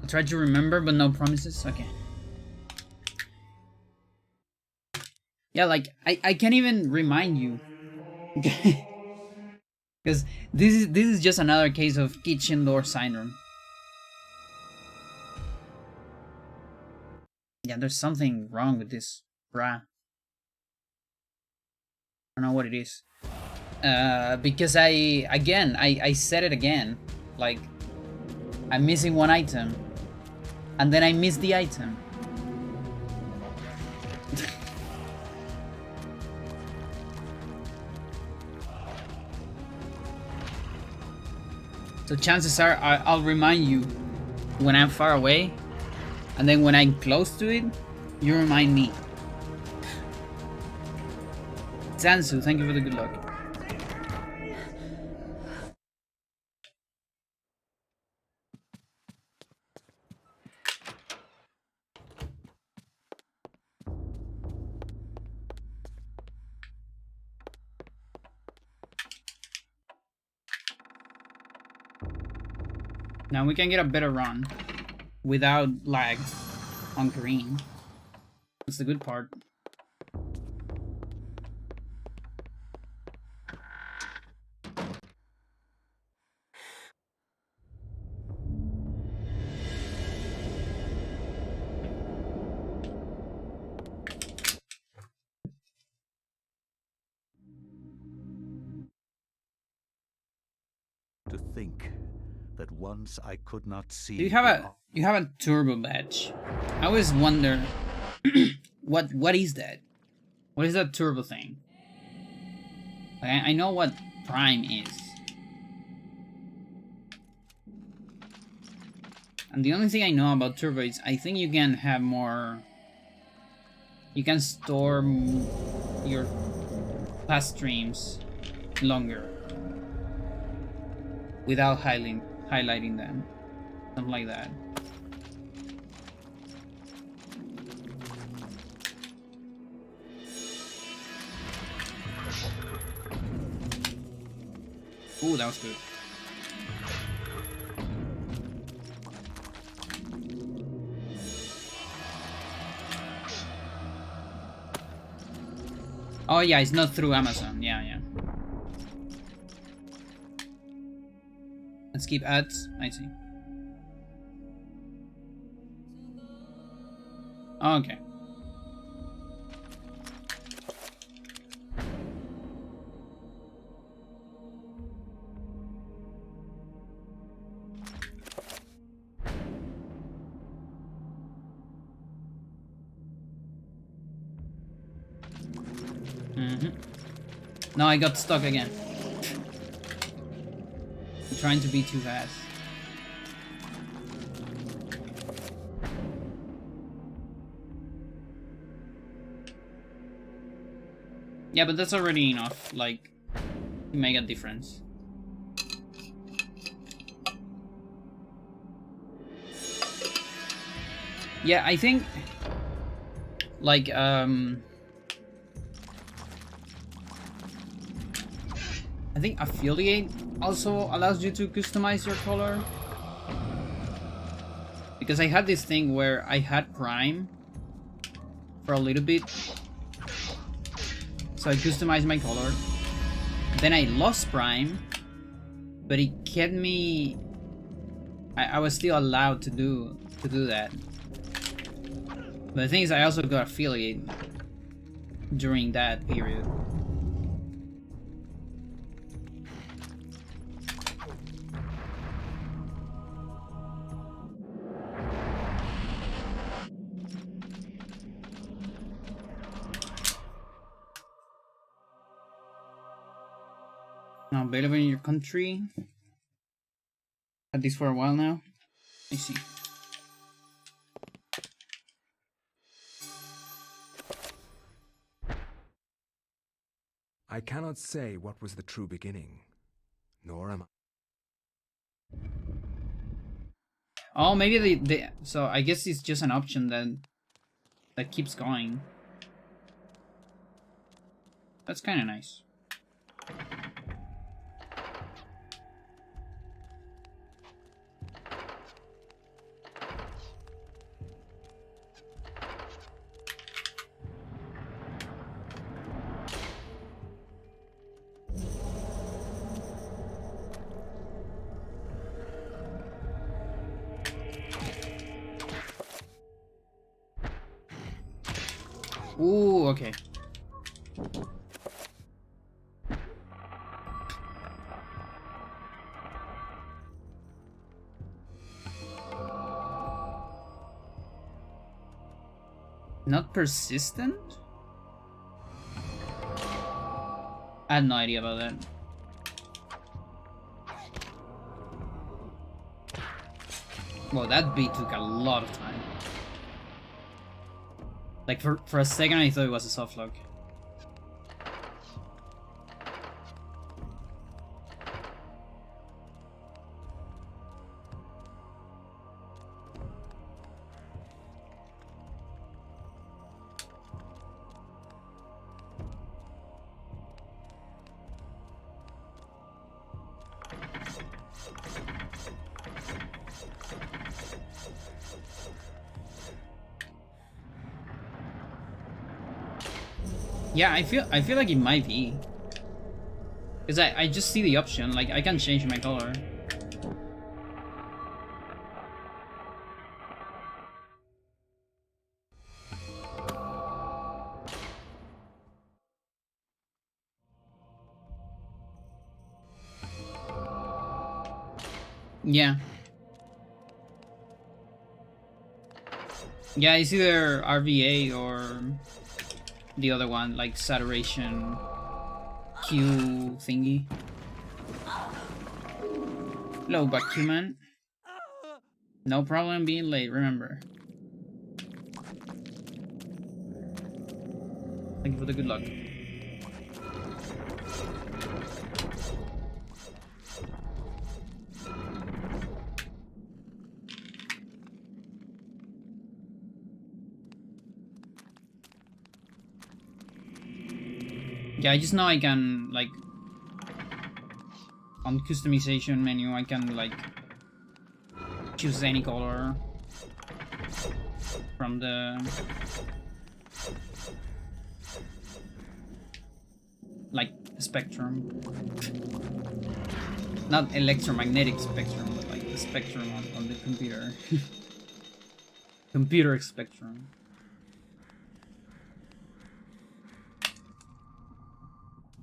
I try to remember, but no promises. Okay. Yeah, like I can't even remind you. Because this is just another case of kitchen door syndrome. Yeah, there's something wrong with this bra. I don't know what it is. Because I said it again. Like, I'm missing one item. And then I missed the item. So chances are I'll remind you when I'm far away. And then when I'm close to it, you remind me. Zansu, thank you for the good luck. Now we can get a better run without lag on green. That's the good part. To think that once I could not see. Do you have a turbo badge? I always wonder what is that? What is that turbo thing? Like, I know what prime is. And the only thing I know about turbo is I think you can have more. You can store your past streams longer without highlighting them. Something like that. Ooh, that was good. Oh yeah, it's not through Amazon. Yeah. Let's keep ads. I see. Okay. No, I got stuck again. I'm trying to be too fast. Yeah, but that's already enough, like, to make a difference. Yeah, I think, like, I think affiliate also allows you to customize your color. Because I had this thing where I had Prime for a little bit. So I customized my color. Then I lost Prime, but it kept me. I was still allowed to do that. But the thing is, I also got affiliate during that period. Now available in your country. Had this for a while now. I see. I cannot say what was the true beginning, nor am I. Oh, maybe so I guess it's just an option that keeps going. That's kind of nice. Ooh, okay. Not persistent? I had no idea about that. Well, that beat took a lot of time. Like, for a second I thought it was a soft lock. Yeah, I feel like it might be. Cause I just see the option, like I can change my color. Yeah. Yeah, it's either RVA or the other one, like saturation Q thingy. Hello, Bakuman. No problem being late, remember. Thank you for the good luck. Yeah, I just know I can, like, on customization menu, I can, like, choose any color from the, like, spectrum. Not electromagnetic spectrum, but like the spectrum on the computer. Computer spectrum.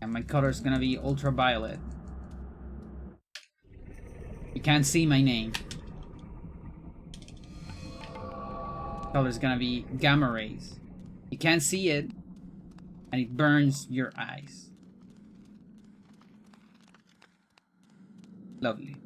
And my color is gonna be ultraviolet. You can't see my name. Color is gonna be gamma rays. You can't see it, and it burns your eyes. Lovely.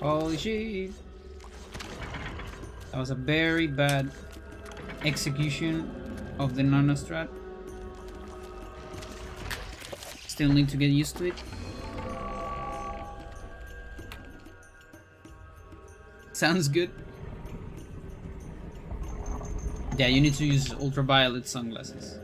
Holy shit. That was a very bad execution of the nanostrat. Still need to get used to it. Sounds good. Yeah, you need to use ultraviolet sunglasses.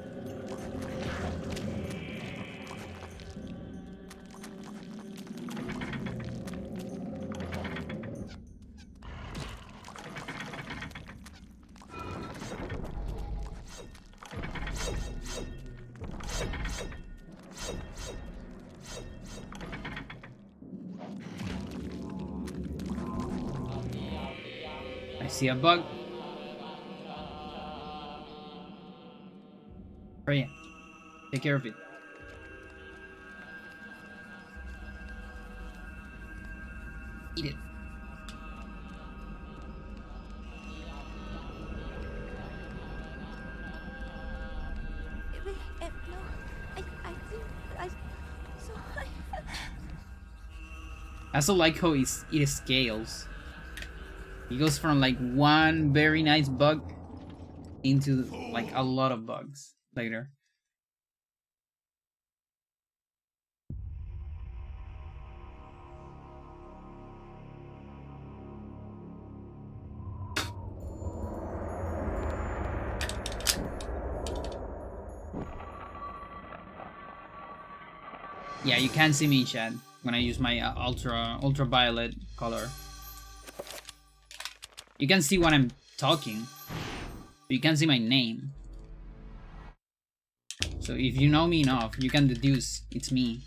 I see a bug. Freya, take care of it. Eat it. No, I think I sorry. I also like how it scales. He goes from like one very nice bug into like a lot of bugs later. Yeah, you can't see me, Chad, when I use my ultraviolet color. You can see when I'm talking. You can see my name. So if you know me enough, you can deduce it's me.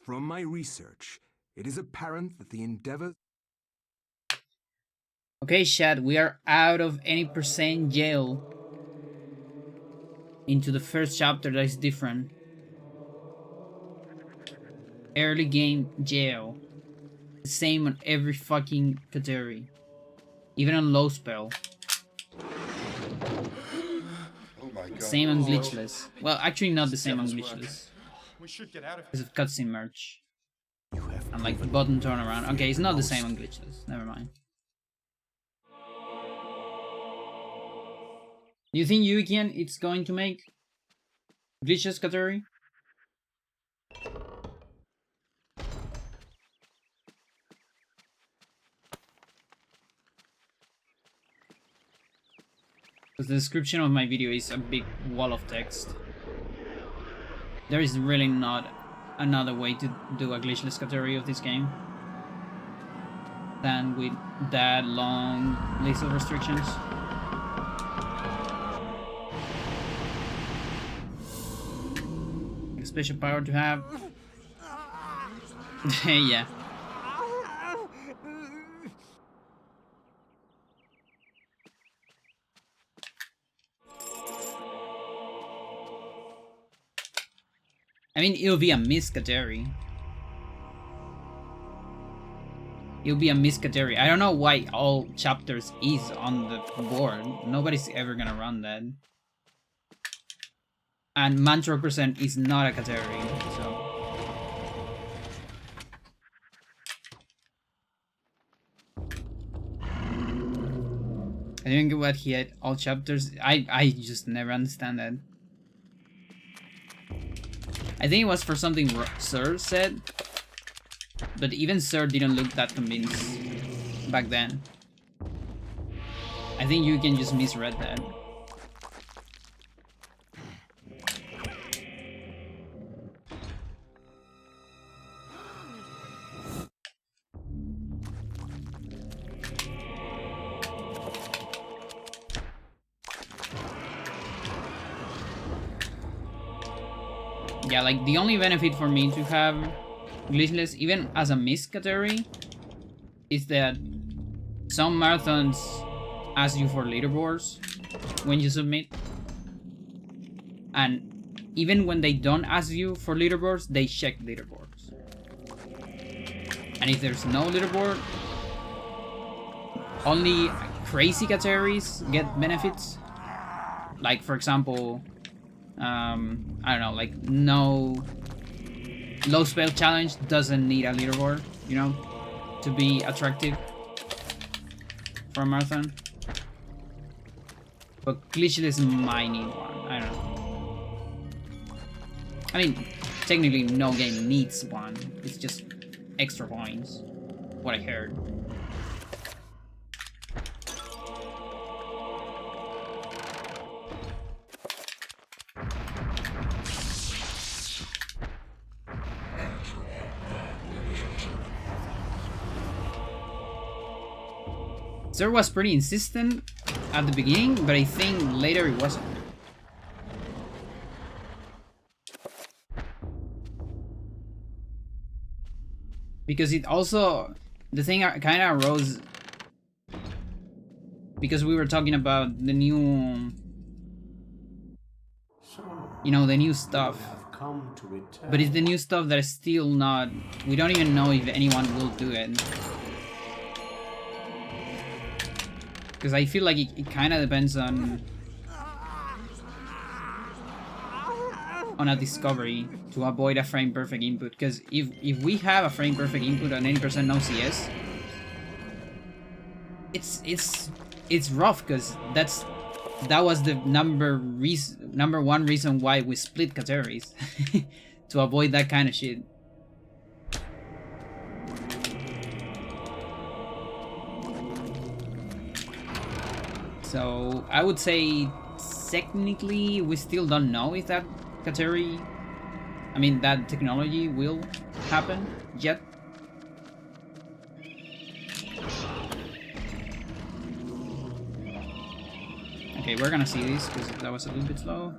From my research, it is apparent that the endeavors... Okay, chat, we are out of any percent jail. Into the first chapter that is different. Early game jail. The same on every fucking category. Even on low spell. Oh my God. Same on glitchless. Well, actually not the same on Devil's work. glitchless. We should get out of Because of cutscene merch. You have And like proven button turnaround. Okay, it's not the most. same on glitchless. Never mind. Do you think Yukian it's going to make glitchless category? Because the description of my video is a big wall of text. There is really not another way to do a glitchless category of this game than with that long list of restrictions. A special power to have. Yeah. I mean, it'll be a miss category. It'll be a miss category. I don't know why all chapters is on the board. Nobody's ever gonna run that. And Mantorok percent is not a category, so. I didn't get what he had all chapters. I just never understand that. I think it was for something Sir said, but even Sir didn't look that convinced back then. I think you can just misread that. Yeah, like the only benefit for me to have glitchless, even as a miss category, is that some marathons ask you for leaderboards when you submit. And even when they don't ask you for leaderboards, they check leaderboards. And if there's no leaderboard, only crazy categories get benefits. Like, for example, I don't know, like no low spell challenge doesn't need a leaderboard, you know, to be attractive for a marathon. But glitchless might need one, I don't know. I mean, technically no game needs one, it's just extra points, what I heard. Sir was pretty insistent at the beginning, but I think later it wasn't. Because it also, the thing kind of arose because we were talking about the new, you know, the new stuff. But it's the new stuff that is still not, we don't even know if anyone will do it. Because I feel like it kind of depends on a discovery to avoid a frame perfect input. Because if we have a frame perfect input on 80% no CS, it's rough, because that was the number one reason why we split categories to avoid that kind of shit. So I would say technically we still don't know if that category, I mean that technology will happen yet. Okay, we're gonna see this because that was a little bit slow.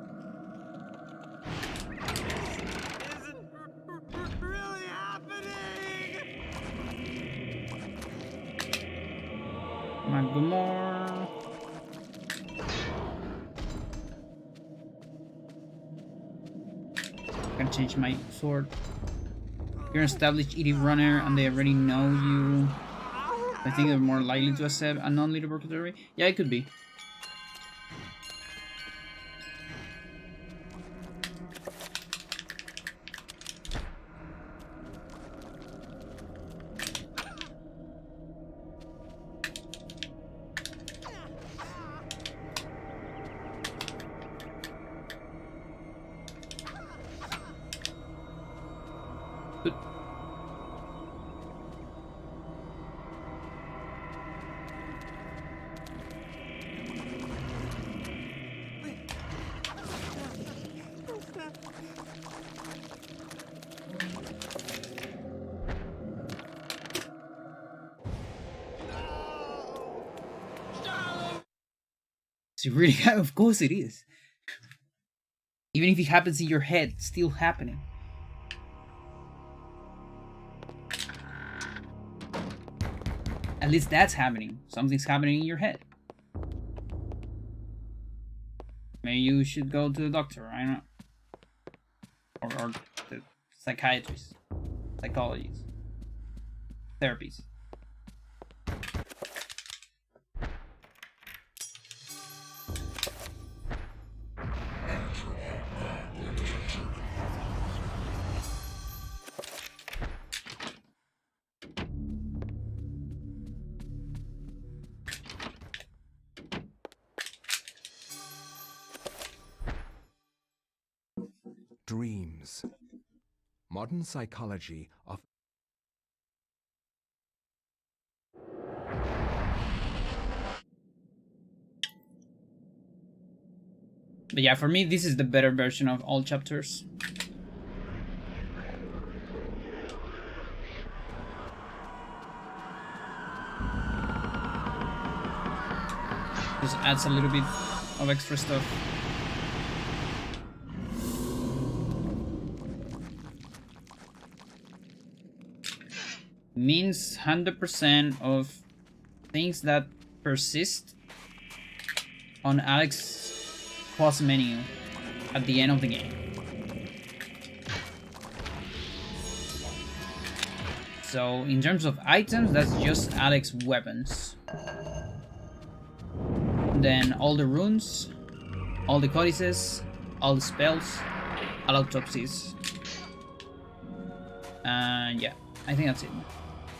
Might go more. Gonna change my sword. You're an established ED runner and they already know you. I think they're more likely to accept a non-leaderboard category. Yeah, it could be. It's really, of course it is. Even if it happens in your head, it's still happening. At least that's happening. Something's happening in your head. Maybe you should go to the doctor, I don't know. Or the psychiatrist, psychologists, therapies. Dreams. Modern psychology of But yeah, for me, this is the better version of all chapters. Just adds a little bit of extra stuff. Means 100% of things that persist on Alex's pause menu at the end of the game. So in terms of items, that's just Alex's weapons. Then all the runes, all the codices, all the spells, all autopsies. And yeah, I think that's it.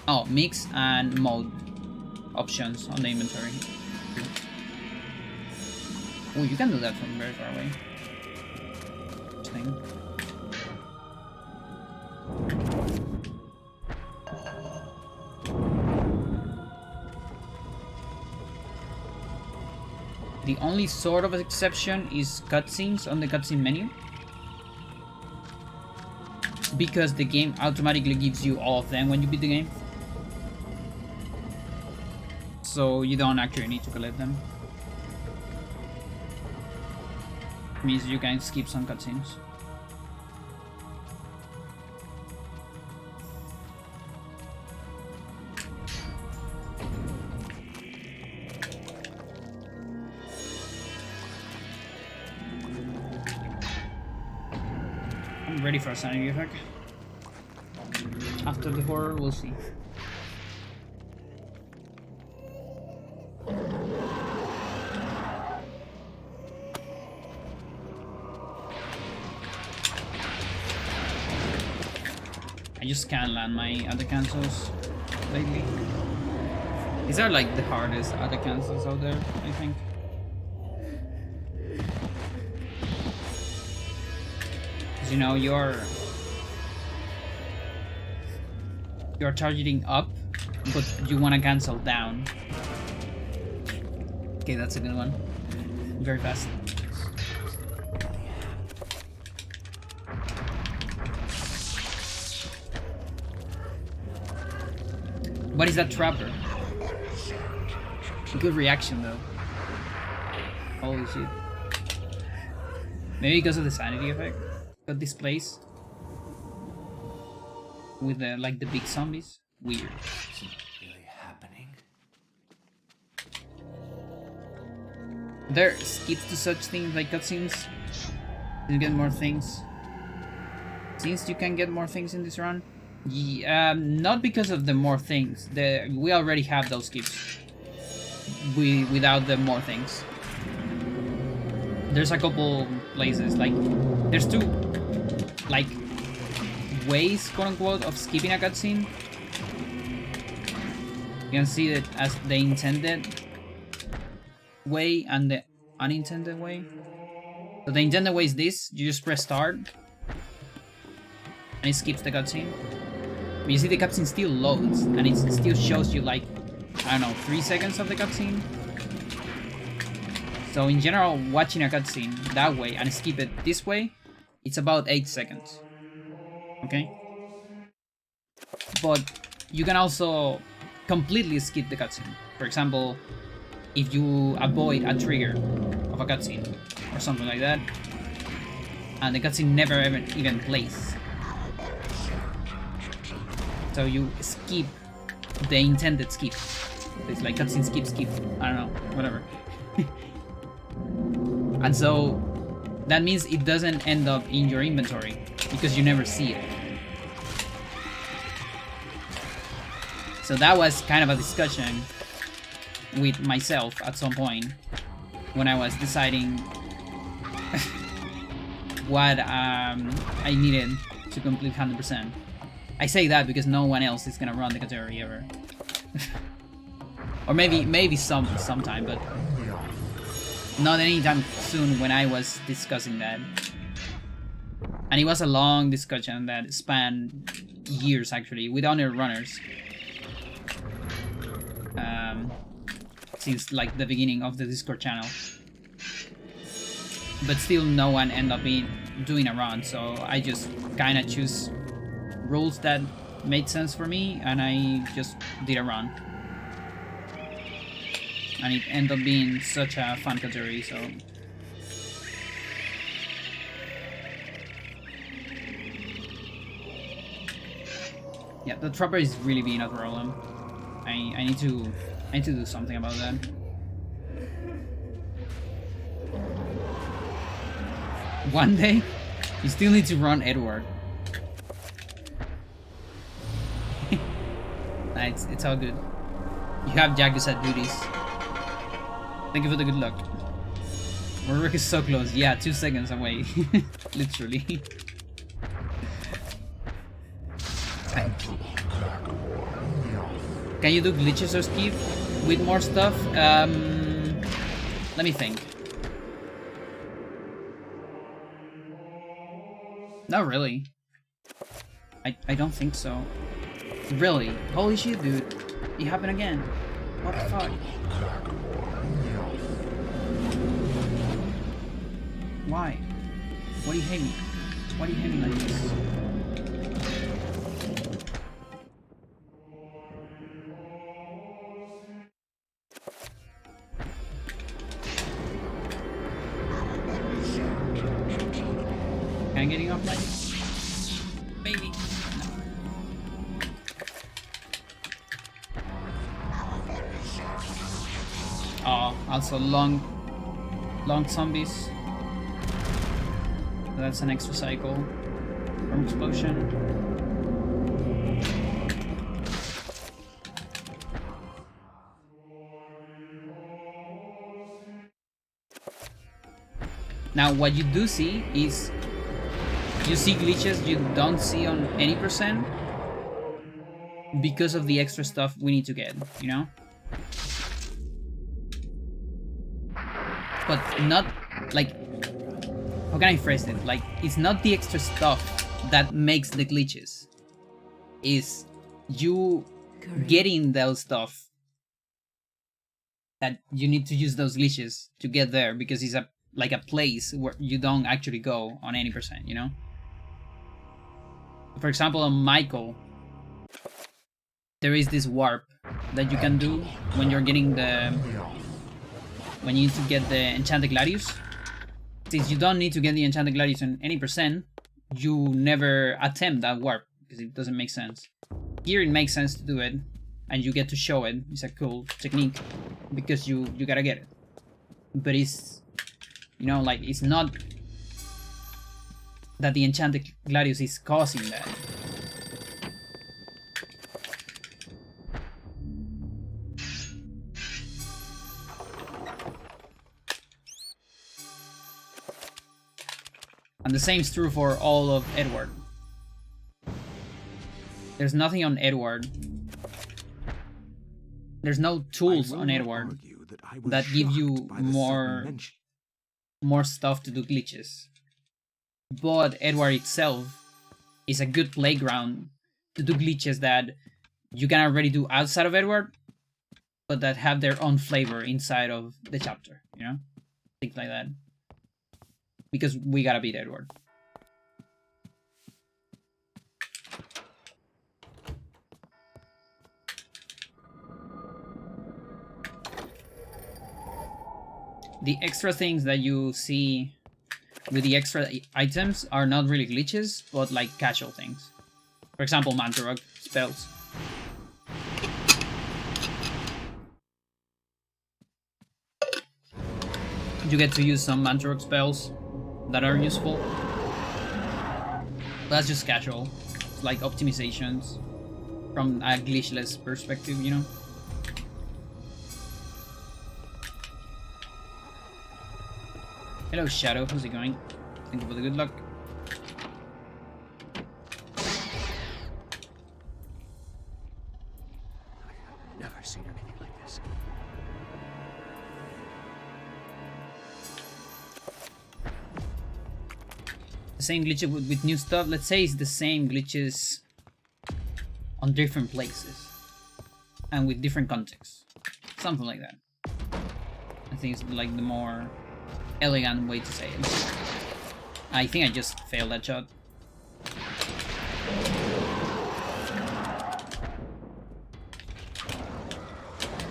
Oh, mix and mode options on the inventory. Oh, you can do that from very far away. Interesting. The only sort of exception is cutscenes on the cutscene menu. Because the game automatically gives you all of them when you beat the game. So you don't actually need to collect them. Means you can skip some cutscenes. I'm ready for a sanity attack. After the horror, we'll see. I just can't land my other cancels lately. These are like the hardest other cancels out there, I think. Because you know, you're targeting up, but you want to cancel down. Okay, that's a good one. Very fast. What is that trapper? Good reaction though. Holy shit. Maybe because of the sanity effect got displaced with the like the big zombies. Weird. Is it really happening? There are skips to such things like cutscenes. You get more things. Since you can get more things in this run, not because of the more things. We already have those skips. Without the more things. There's a couple places like there's two like ways, quote unquote, of skipping a cutscene. You can see it as the intended way and the unintended way. So the intended way is this: you just press start, and it skips the cutscene. But you see the cutscene still loads, and it still shows you like, I don't know, 3 seconds of the cutscene. So in general, watching a cutscene that way and skip it this way, it's about 8 seconds. Okay? But you can also completely skip the cutscene. For example, if you avoid a trigger of a cutscene or something like that, and the cutscene never even plays. So you skip the intended skip. It's like cutscene skip. I don't know, whatever. And so that means it doesn't end up in your inventory because you never see it. So that was kind of a discussion with myself at some point when I was deciding what I needed to complete 100%. I say that because no one else is gonna run the category ever. Or maybe sometime, but not anytime soon when I was discussing that. And it was a long discussion that spanned years actually, with other runners. Since like the beginning of the Discord channel. But still no one ended up doing a run, so I just kinda choose rules that made sense for me and I just did a run. And it ended up being such a fun category, so... Yeah, the Trapper is really being a problem. I need to do something about that. One day, you still need to run Edward. Nah, it's all good. You have Jagus at duties. Thank you for the good luck. Mantorok is so close. Yeah, 2 seconds away. Literally. Can you do glitches or skip with more stuff? Let me think. Not really. I don't think so. Really? Holy shit, dude. It happened again. What the fuck? Why? Why do you hate me? Why do you hate me like this? Am I getting off light? Maybe. Oh, also long zombies. That's an extra cycle from explosion. Now what you do see is you see glitches you don't see on any percent because of the extra stuff we need to get, you know? But not like, how can I phrase it? Like, it's not the extra stuff that makes the glitches. It's you getting those stuff that you need to use those glitches to get there because it's like a place where you don't actually go on any percent, you know? For example, on Michael, there is this warp that you can do when you're getting the when you need to get the Enchanted Gladius. Since you don't need to get the Enchanted Gladius on any percent, you never attempt that warp, because it doesn't make sense. Here it makes sense to do it, and you get to show it. It's a cool technique, because you gotta get it. But it's, you know, like, it's not that the Enchanted Gladius is causing that. And the same is true for all of Edward. There's nothing on Edward. There's no tools on Edward that give you more stuff to do glitches. But Edward itself is a good playground to do glitches that you can already do outside of Edward, but that have their own flavor inside of the chapter, you know? Things like that. Because we gotta beat Edward. The extra things that you see with the extra items are not really glitches, but like casual things. For example, Mantorok spells. You get to use some Mantorok spells that are useful. That's just casual. It's like optimizations from a glitchless perspective, you know? Hello, Shadow. How's it going? Thank you for the good luck. I've never seen anything like this. The same glitches with new stuff. Let's say it's the same glitches on different places and with different contexts. Something like that. I think it's like the more elegant way to say it. I think I just failed that shot.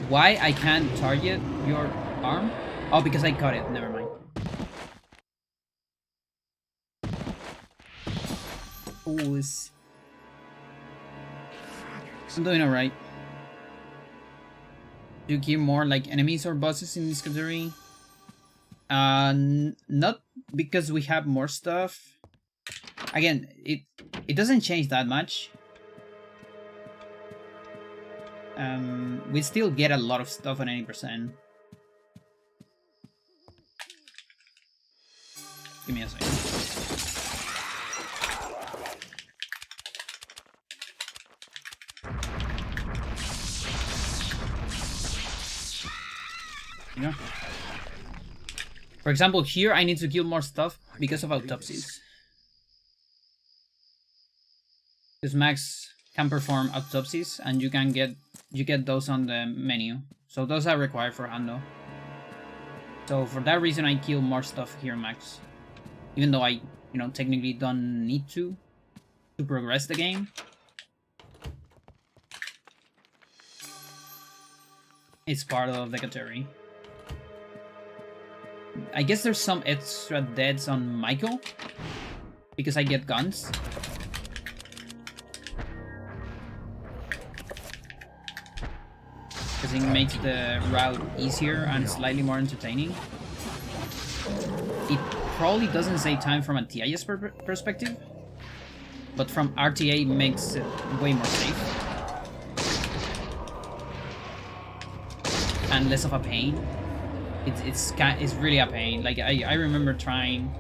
Why I can't target your arm? Oh, because I caught it. Never mind. Oh, I'm doing alright. Do you kill more like enemies or bosses in this category? Not because we have more stuff. Again, it doesn't change that much. We still get a lot of stuff on 80%. Give me a second. You know? For example, here I need to kill more stuff because of autopsies. Because Max can perform autopsies, and you get those on the menu. So those are required for Hando. So for that reason, I kill more stuff here, Max. Even though I, technically don't need to progress the game. It's part of the category. I guess there's some extra deaths on Michael because I get guns. Because it makes the route easier and slightly more entertaining. It probably doesn't save time from a TIS perspective, but from RTA it makes it way more safe. And less of a pain. It's really a pain. Like I remember trying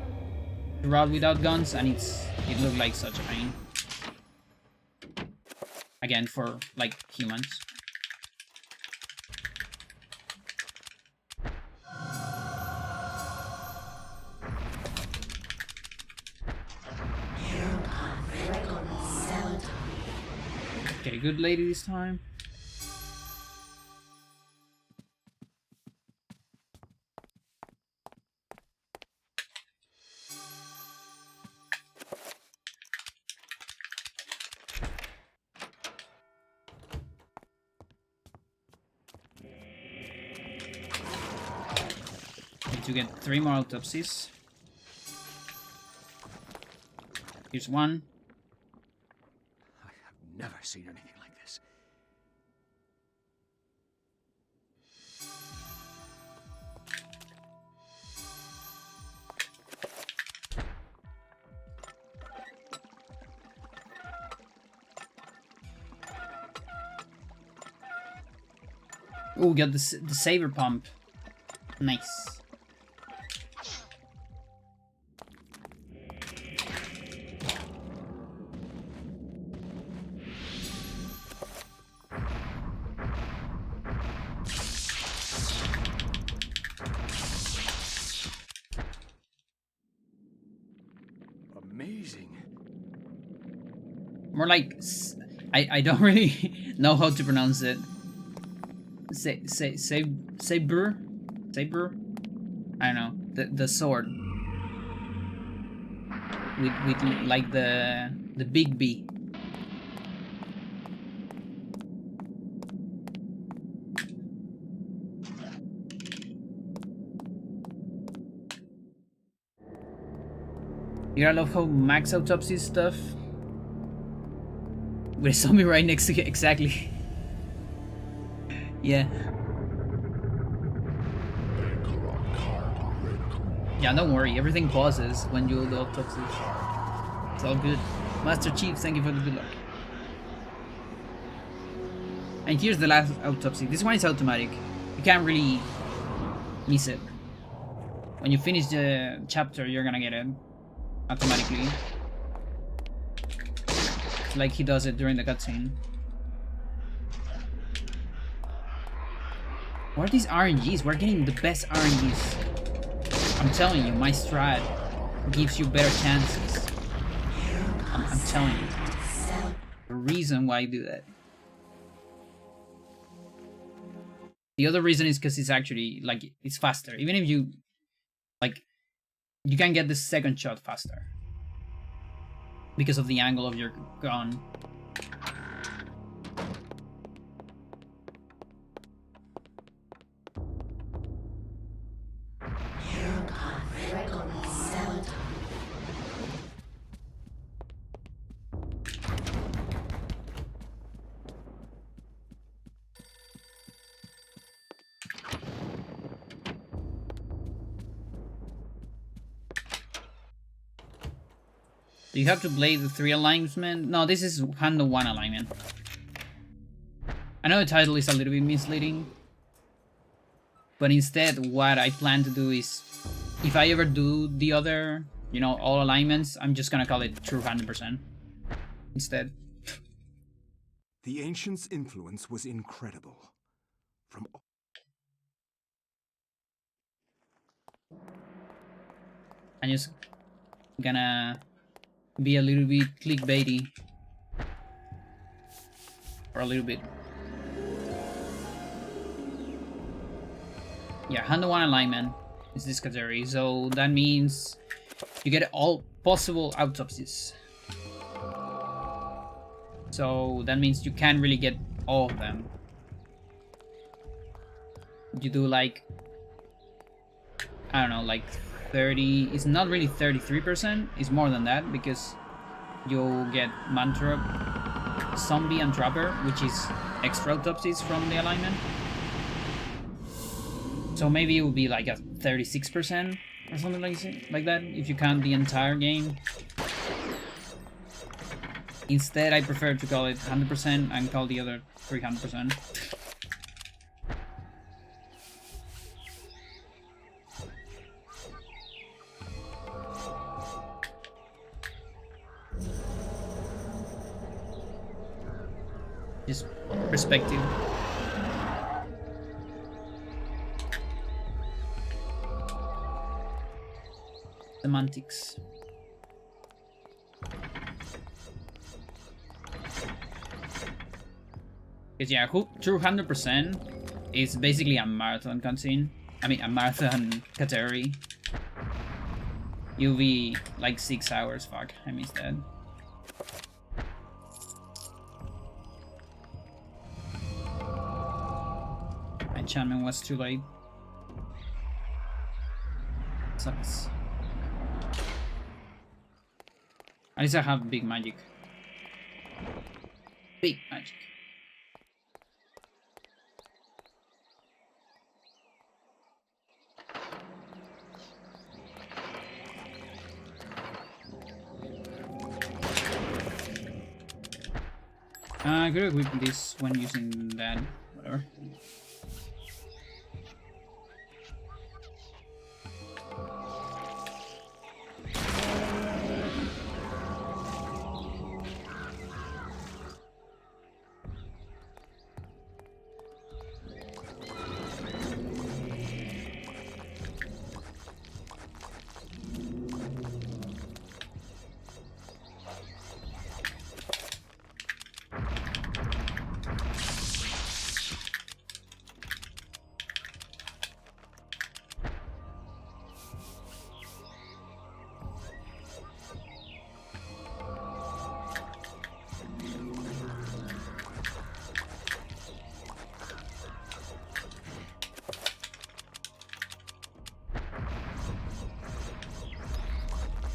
to route without guns, and it looked like such a pain. Again, for like humans. Okay, good lady this time. to get 3 more autopsies. Here's one. I have never seen anything like this. Oh, got the saber pump. Nice. Amazing. More like I don't really know how to pronounce it. Saber? I don't know. The sword. With like the big B. You gotta love how max autopsy stuff. With a zombie right next to it, exactly. Yeah. Yeah, don't worry, everything pauses when you do the autopsies. It's all good. Master Chief, thank you for the good luck. And here's the last autopsy. This one is automatic. You can't really miss it. When you finish the chapter, you're gonna get it automatically. Like he does it during the cutscene. What are these RNGs? We're getting the best RNGs. I'm telling you, my strat gives you better chances. I'm telling you. The reason why I do that. The other reason is because it's actually, like, it's faster. Even if you, like, you can get the second shot faster. Because of the angle of your gun. Do you have to play the 3 alignment? No, this is handle 1 alignment. I know the title is a little bit misleading. But instead, what I plan to do is, if I ever do the other, you know, all alignments, I'm just gonna call it true 100% instead. The Ancients' influence was incredible. From I'm just gonna be a little bit clickbaity. For a little bit. Yeah, handle 1 alignment is this category, so that means you get all possible autopsies. So that means you can't really get all of them. You do like, I don't know, like 30, it's not really 33%, it's more than that because you'll get Mantorok, Zombie and Trapper, which is extra autopsies from the alignment. So maybe it will be like a 36% or something like that if you count the entire game. Instead, I prefer to call it 100% and call the other 300%. Just perspective. Semantics. Because yeah, true 100% is basically a marathon cutscene. I mean, a marathon category. You'll be like 6 hours. Fuck, I missed that. Enchantment was too late. sucks. At least I have big magic. Big magic. I could equip this when using that, whatever.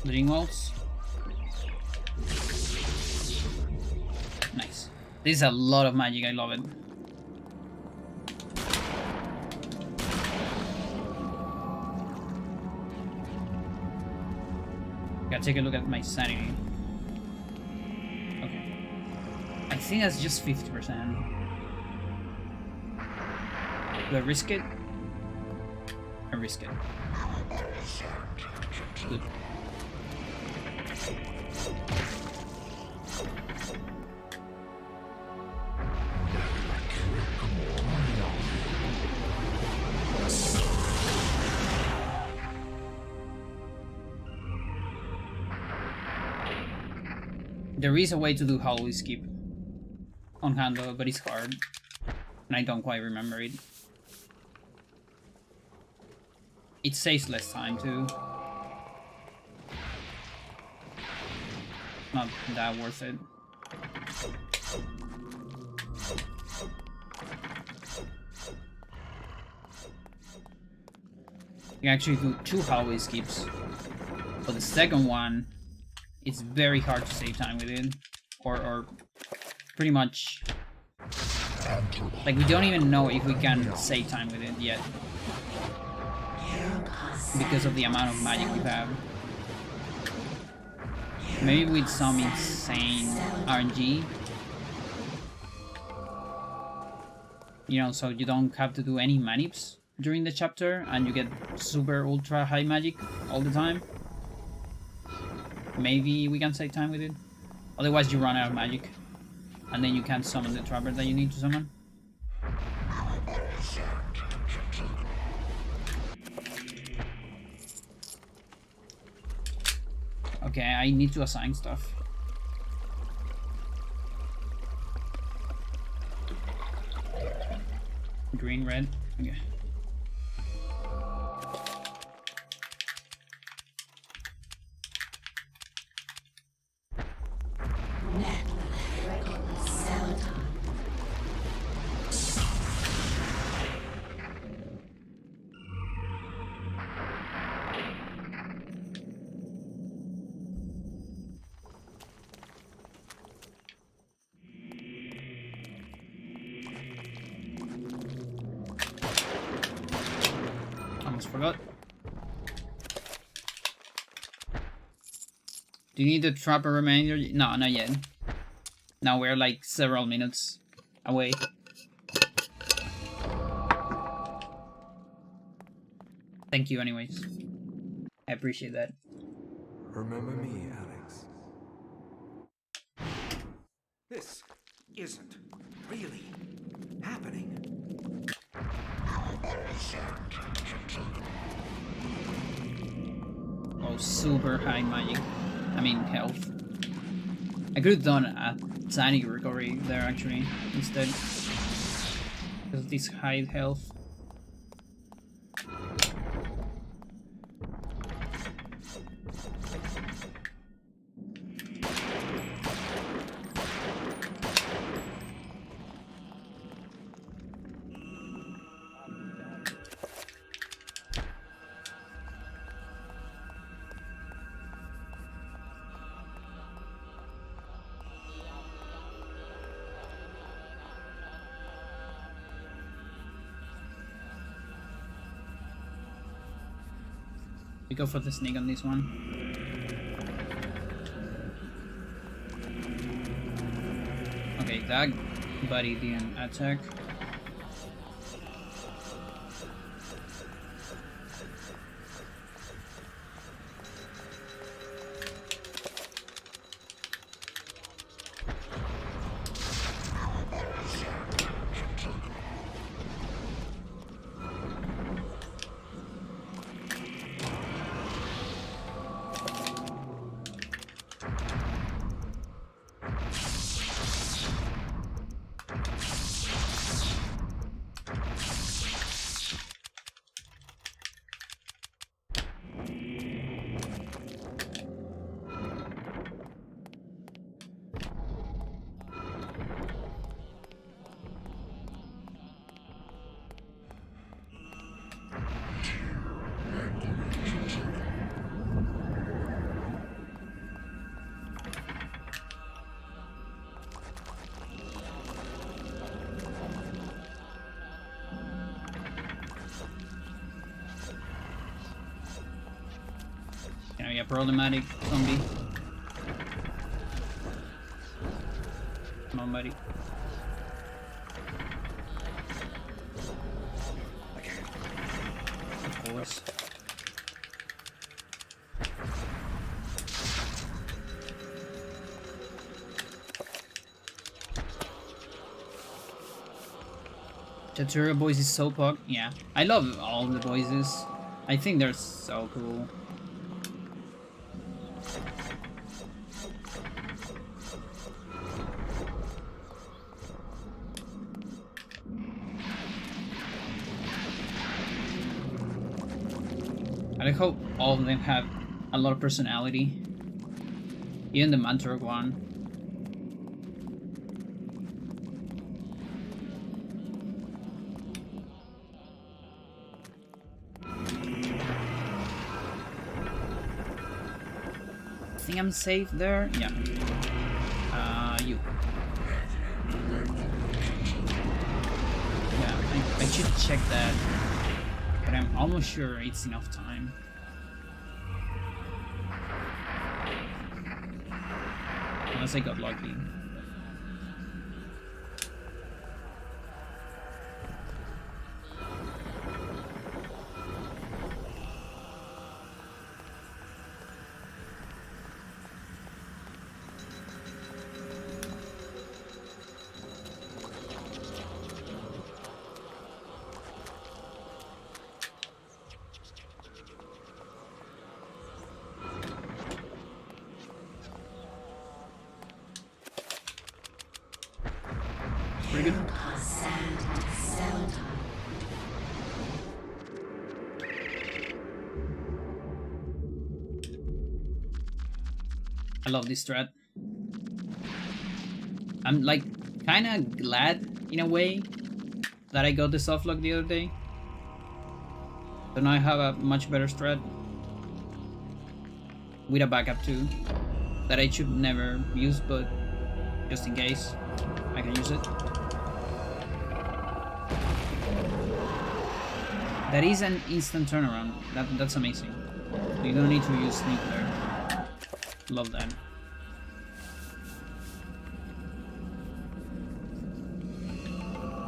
Bleeding walls. Nice. This is a lot of magic, I love it. Gotta take a look at my sanity. Okay. I think that's just 50%. Do I risk it? I risk it. Good. There is a way to do hallway skip on Hando, but it's hard, and I don't quite remember it. It saves less time too. Not that worth it. You can actually do 2 hallway skips, but the second one, it's very hard to save time with it, or pretty much, like, we don't even know if we can save time with it yet, because of the amount of magic we have. Maybe with some insane RNG, you know, so you don't have to do any manips during the chapter, and you get super ultra high magic all the time. Maybe we can save time with it. Otherwise you run out of magic, and then you can't summon the trapper that you need to summon. Okay, I need to assign stuff. Green, red, okay. Forgot. Do you need the trapper remainder? No, not yet. Now we're like several minutes away. Thank you anyways. I appreciate that. Remember me, Alex. This isn't really happening. Oh, super high magic. I mean, health. I could have done a tiny recovery there actually, instead. Because of this high health. We go for the snake on this one. Okay, that buddy didn't attack. Gonna be a problematic zombie. Come on, buddy. Of course. Tutorial voice is so pog. Yeah, I love all the voices. I think they're so cool. I hope all of them have a lot of personality. Even the Mantorok one. I think I'm safe there. Yeah. You. Yeah, I should check that. But I'm almost sure it's enough time. Unless I got lucky. Pretty good. I love this strat. I'm like kinda glad in a way that I got the soft lock the other day. So now I have a much better strat. With a backup too. That I should never use, but just in case I can use it. That is an instant turnaround. That's amazing. You don't need to use sneak there. Love that.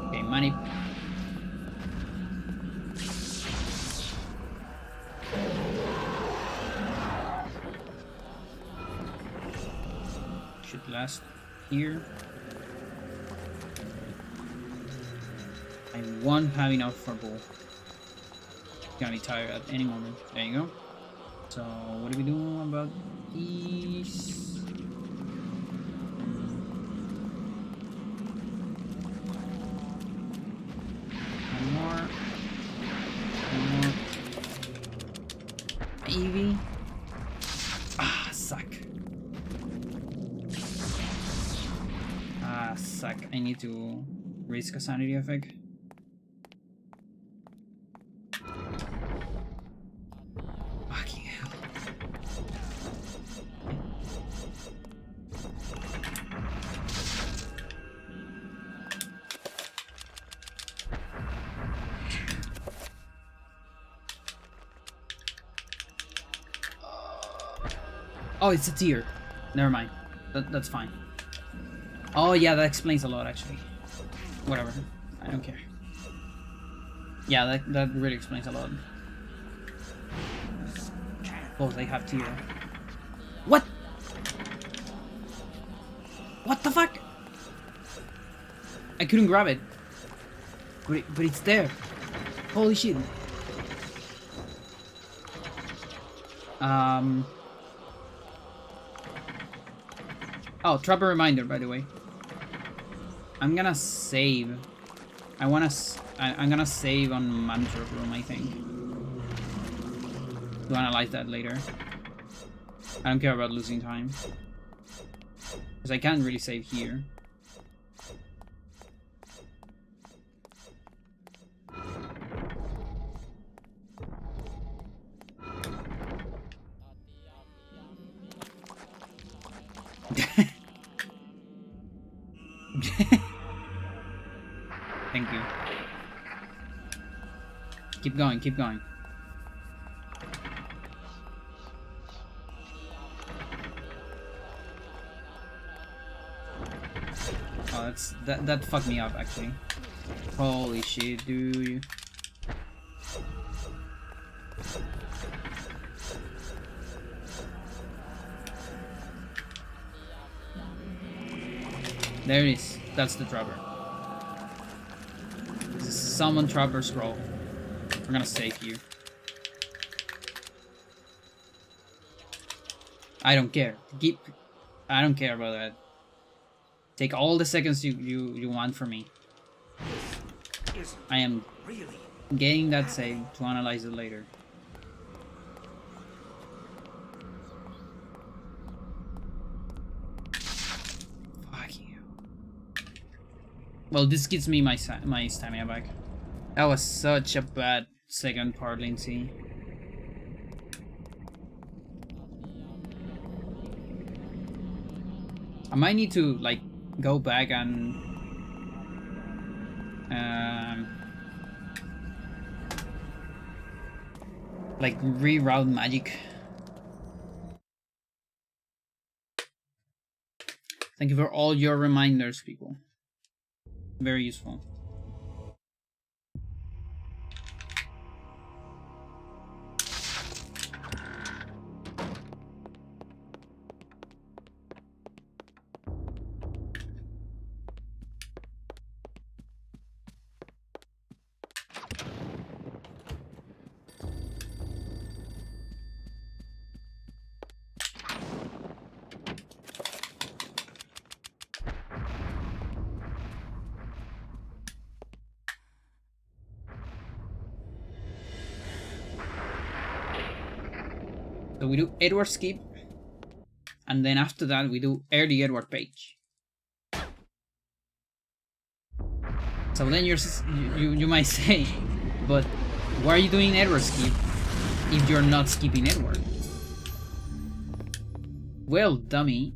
Okay, money. Should last here. I won't have enough for bull. Gonna be tired at any moment. There you go. So what do we do about these? One more. Maybe. Ah, suck. Ah, suck. I need to risk a sanity effect. Oh, it's a tier. Never mind. That's fine. Oh yeah, that explains a lot actually. Whatever. I don't care. Yeah, that really explains a lot. Oh, they have tier. What? What the fuck? I couldn't grab it. But it's there. Holy shit. Oh, trapper reminder, by the way. I'm gonna save. I'm gonna save on Mantorok room, I think. To analyze that later. I don't care about losing time. Because I can't really save here. Thank you. Keep going, keep going. Oh, that fucked me up actually. Holy shit, dude. There it is. That's the trapper. This is summon trapper scroll. We're gonna save you. I don't care. I don't care about that. Take all the seconds you want from me. I am getting that save to analyze it later. Well, this gives me my stamina back. That was such a bad second part, Lindsay. I might need to like go back and like reroute magic. Thank you for all your reminders, people. Very useful. So we do Edward skip, and then after that we do early Edward page. So then you might say, but why are you doing Edward skip if you're not skipping Edward? Well, dummy,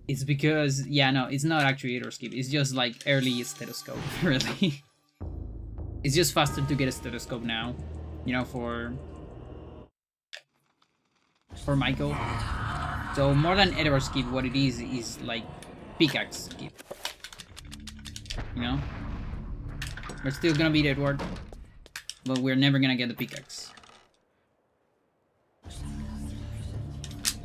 it's because no, it's not actually Edward skip. It's just like early stethoscope, really. It's just faster to get a stethoscope now, you know, for Michael. So more than Edward skip, what it is like pickaxe skip. You know? We're still gonna beat Edward, but we're never gonna get the pickaxe.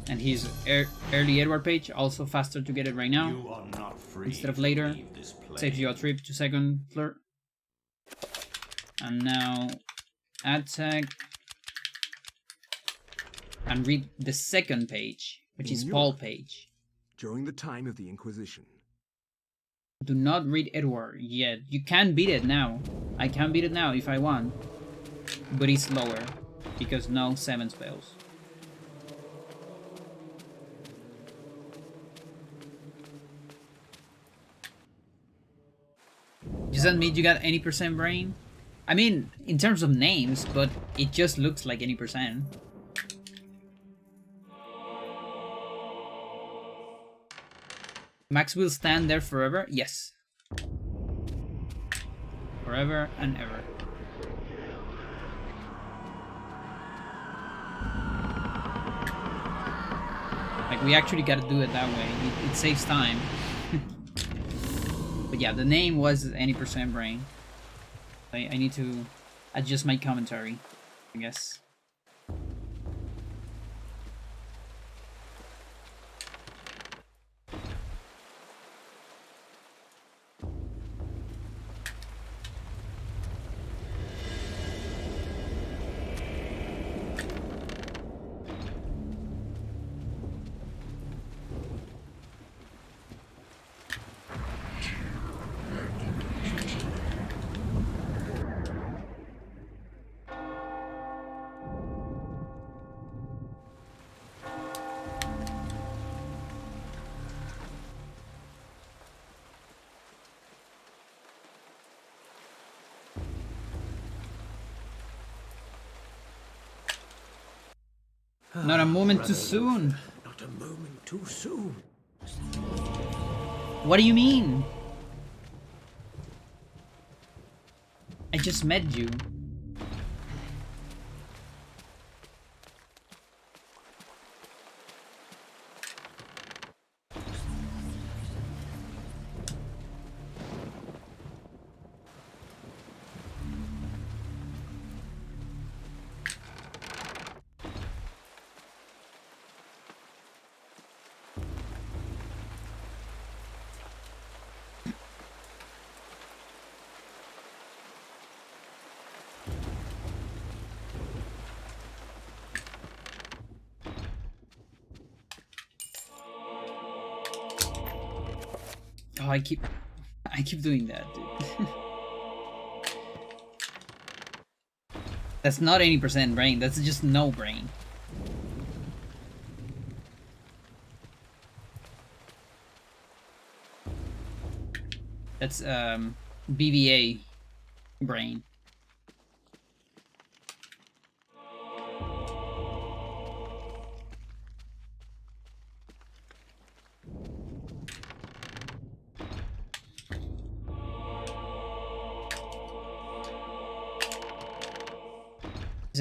And his early Edward page, also faster to get it right now. You are not free instead of later. to leave this place. Saves you a trip to second floor. And now attack. And read the second page, which is Paul page. During the time of the Inquisition. Do not read Edward yet. You can beat it now. I can beat it now if I want. But it's lower. Because no 7 spells. Does that mean you got any percent brain? I mean, in terms of names, but it just looks like any percent. Max will stand there forever? Yes. Forever and ever. Like, we actually gotta do it that way. It saves time. But yeah, the name was any percent brain. I need to adjust my commentary, I guess. Not a moment too soon. Not a moment too soon. What do you mean? I just met you. Oh, I keep doing that, dude. That's not any percent brain, that's just no brain. That's BVA brain.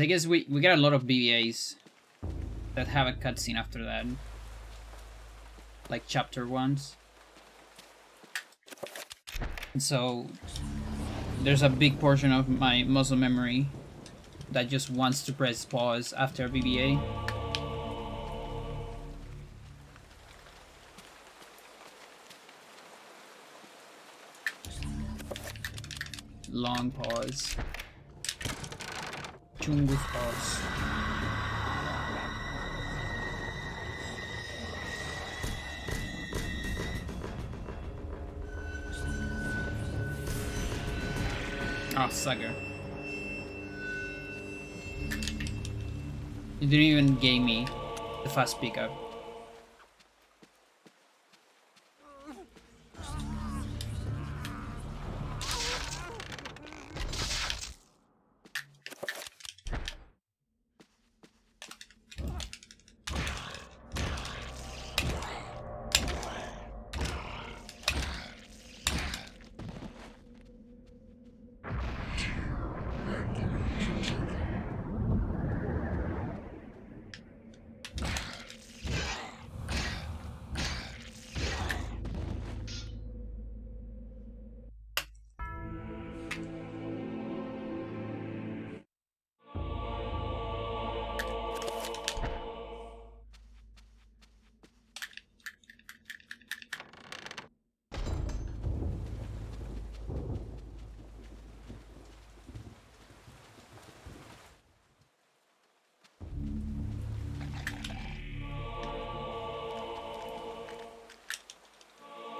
I guess we got a lot of BVAs that have a cutscene after that, like chapter ones. And so there's a big portion of my muscle memory that just wants to press pause after a BVA. Long pause. Chungus pause. Oh, sucker. You didn't even give me the fast pickup.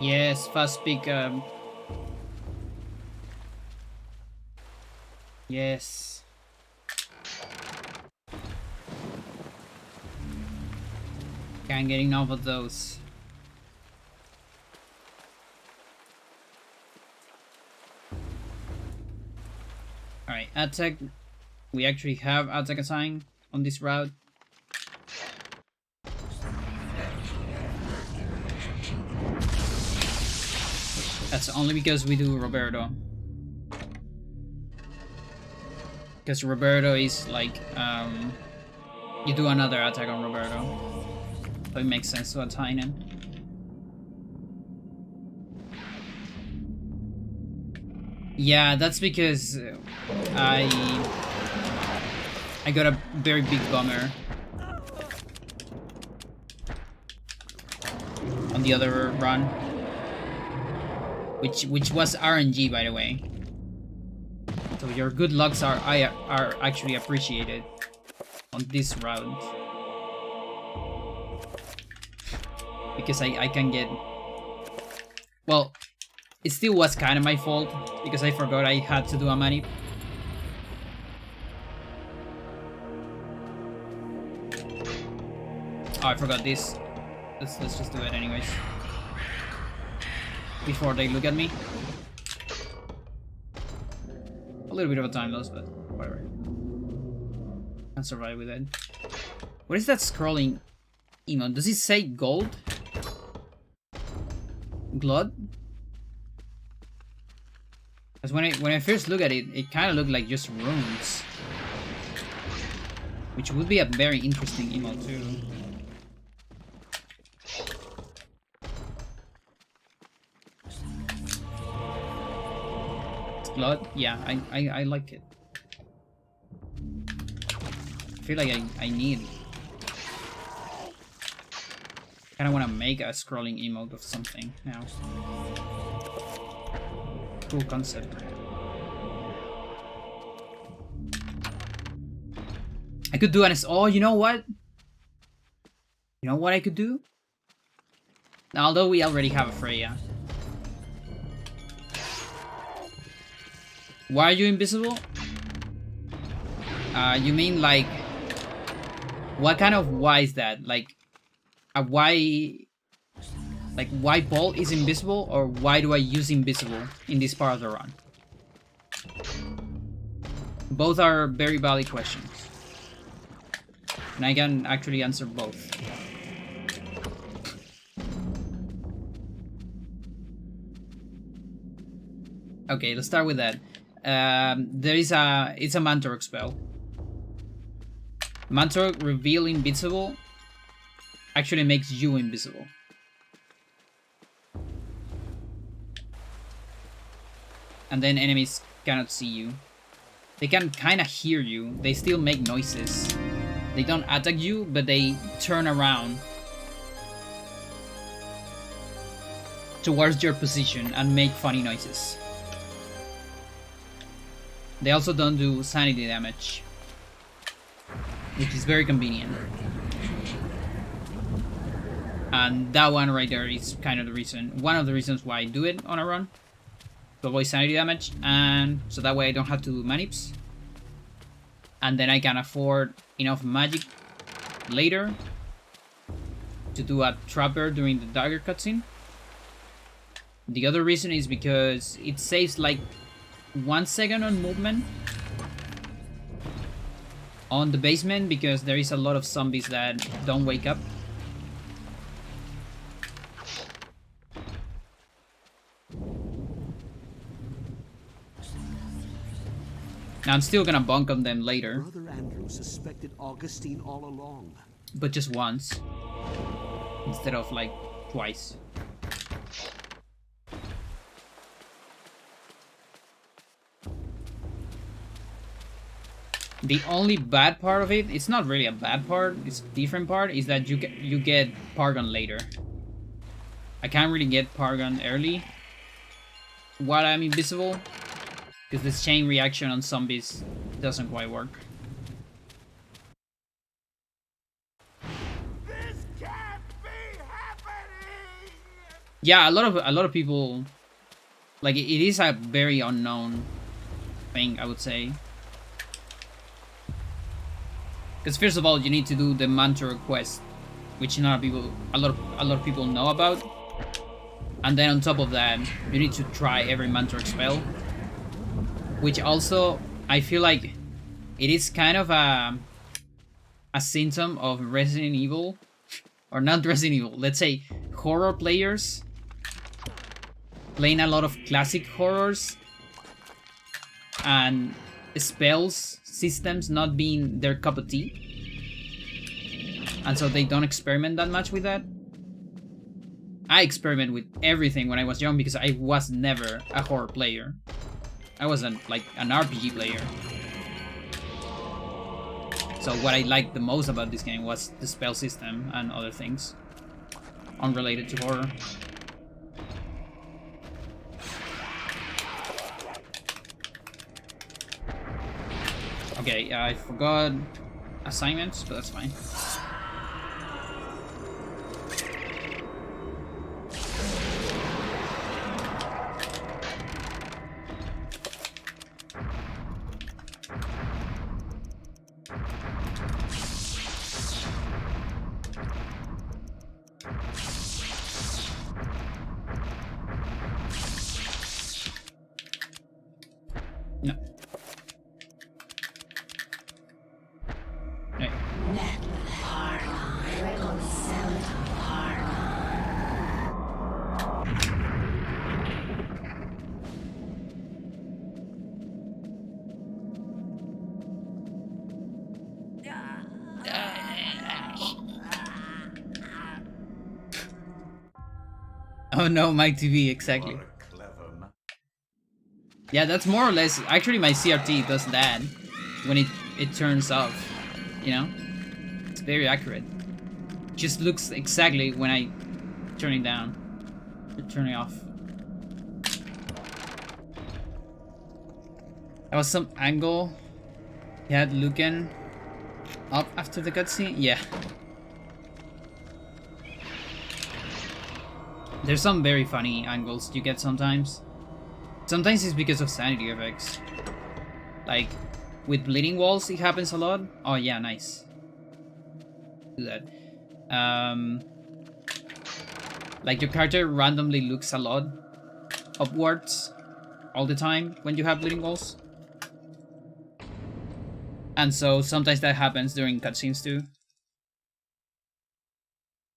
Yes, fast pickup. Yes. Can't get enough of those. Alright, attack. We actually have attack assigned on this route. That's only because we do Roberto. Because Roberto is like, you do another attack on Roberto. So it makes sense to attain him. Yeah, that's because I got a very big bummer on the other run, which was RNG, by the way. So your good lucks are actually appreciated on this round, because I can get, well, it still was kind of my fault because I forgot I had to do a manip. Oh, I forgot this. Let's just do it anyways before they look at me. A little bit of a time loss, but whatever. Can survive with it. What is that scrolling emote? Does it say gold? Glod? Because when I first look at it, it kind of looked like just runes, which would be a very interesting emote too. Glod? Yeah, I like it. I feel like I need. Kind of want to make a scrolling emote of something now. Cool concept. I could do an. Oh, you know what? You know what I could do? Although we already have a Freya. Why are you invisible? You mean like, what kind of why is that? Like, a why? Like, why Paul is invisible, or why do I use invisible in this part of the run? Both are very valid questions, and I can actually answer both. Okay, let's start with that. It's a Mantorok spell. Mantorok reveal invisible actually makes you invisible. And then enemies cannot see you. They can kind of hear you. They still make noises. They don't attack you, but they turn around towards your position and make funny noises. They also don't do sanity damage, which is very convenient. And that one right there is kind of the reason, one of the reasons why I do it on a run. To avoid sanity damage, and so that way I don't have to do manips. And then I can afford enough magic later to do a trapper during the dagger cutscene. The other reason is because it saves like 1 second on movement on the basement, because there is a lot of zombies that don't wake up. Now I'm still gonna bonk on them later. Brother Andrew suspected Augustine all along. But just once. Instead of like twice. The only bad part of it, it's not really a bad part, it's a different part, is that you get Paragon later. I can't really get Paragon early while I'm invisible, because this chain reaction on zombies doesn't quite work. This can't be happening! Yeah, a lot of people, like, it is a very unknown thing, I would say. Because first of all, you need to do the Mantorok quest, which a lot of people know about, and then on top of that, you need to try every Mantorok spell, which also I feel like it is kind of a symptom of Resident Evil, or not Resident Evil. Let's say horror players playing a lot of classic horrors and spells systems not being their cup of tea, and so they don't experiment that much with that. I experiment with everything when I was young because I was never a horror player. I wasn't like an RPG player. So what I liked the most about this game was the spell system and other things unrelated to horror. Okay, I forgot assignments, but that's fine. No. Hey. Oh no, my TV, exactly. What a clever man. Yeah, that's more or less. Actually, my CRT does that when it turns off. You know, it's very accurate. Just looks exactly when I turn it down, or turn it off. That was some angle he had looking up after the cutscene. Yeah. There's some very funny angles you get sometimes. Sometimes it's because of sanity effects. Like, with bleeding walls, it happens a lot. Oh yeah, nice. Do that. Like, your character randomly looks a lot upwards all the time when you have bleeding walls. And so sometimes that happens during cutscenes too.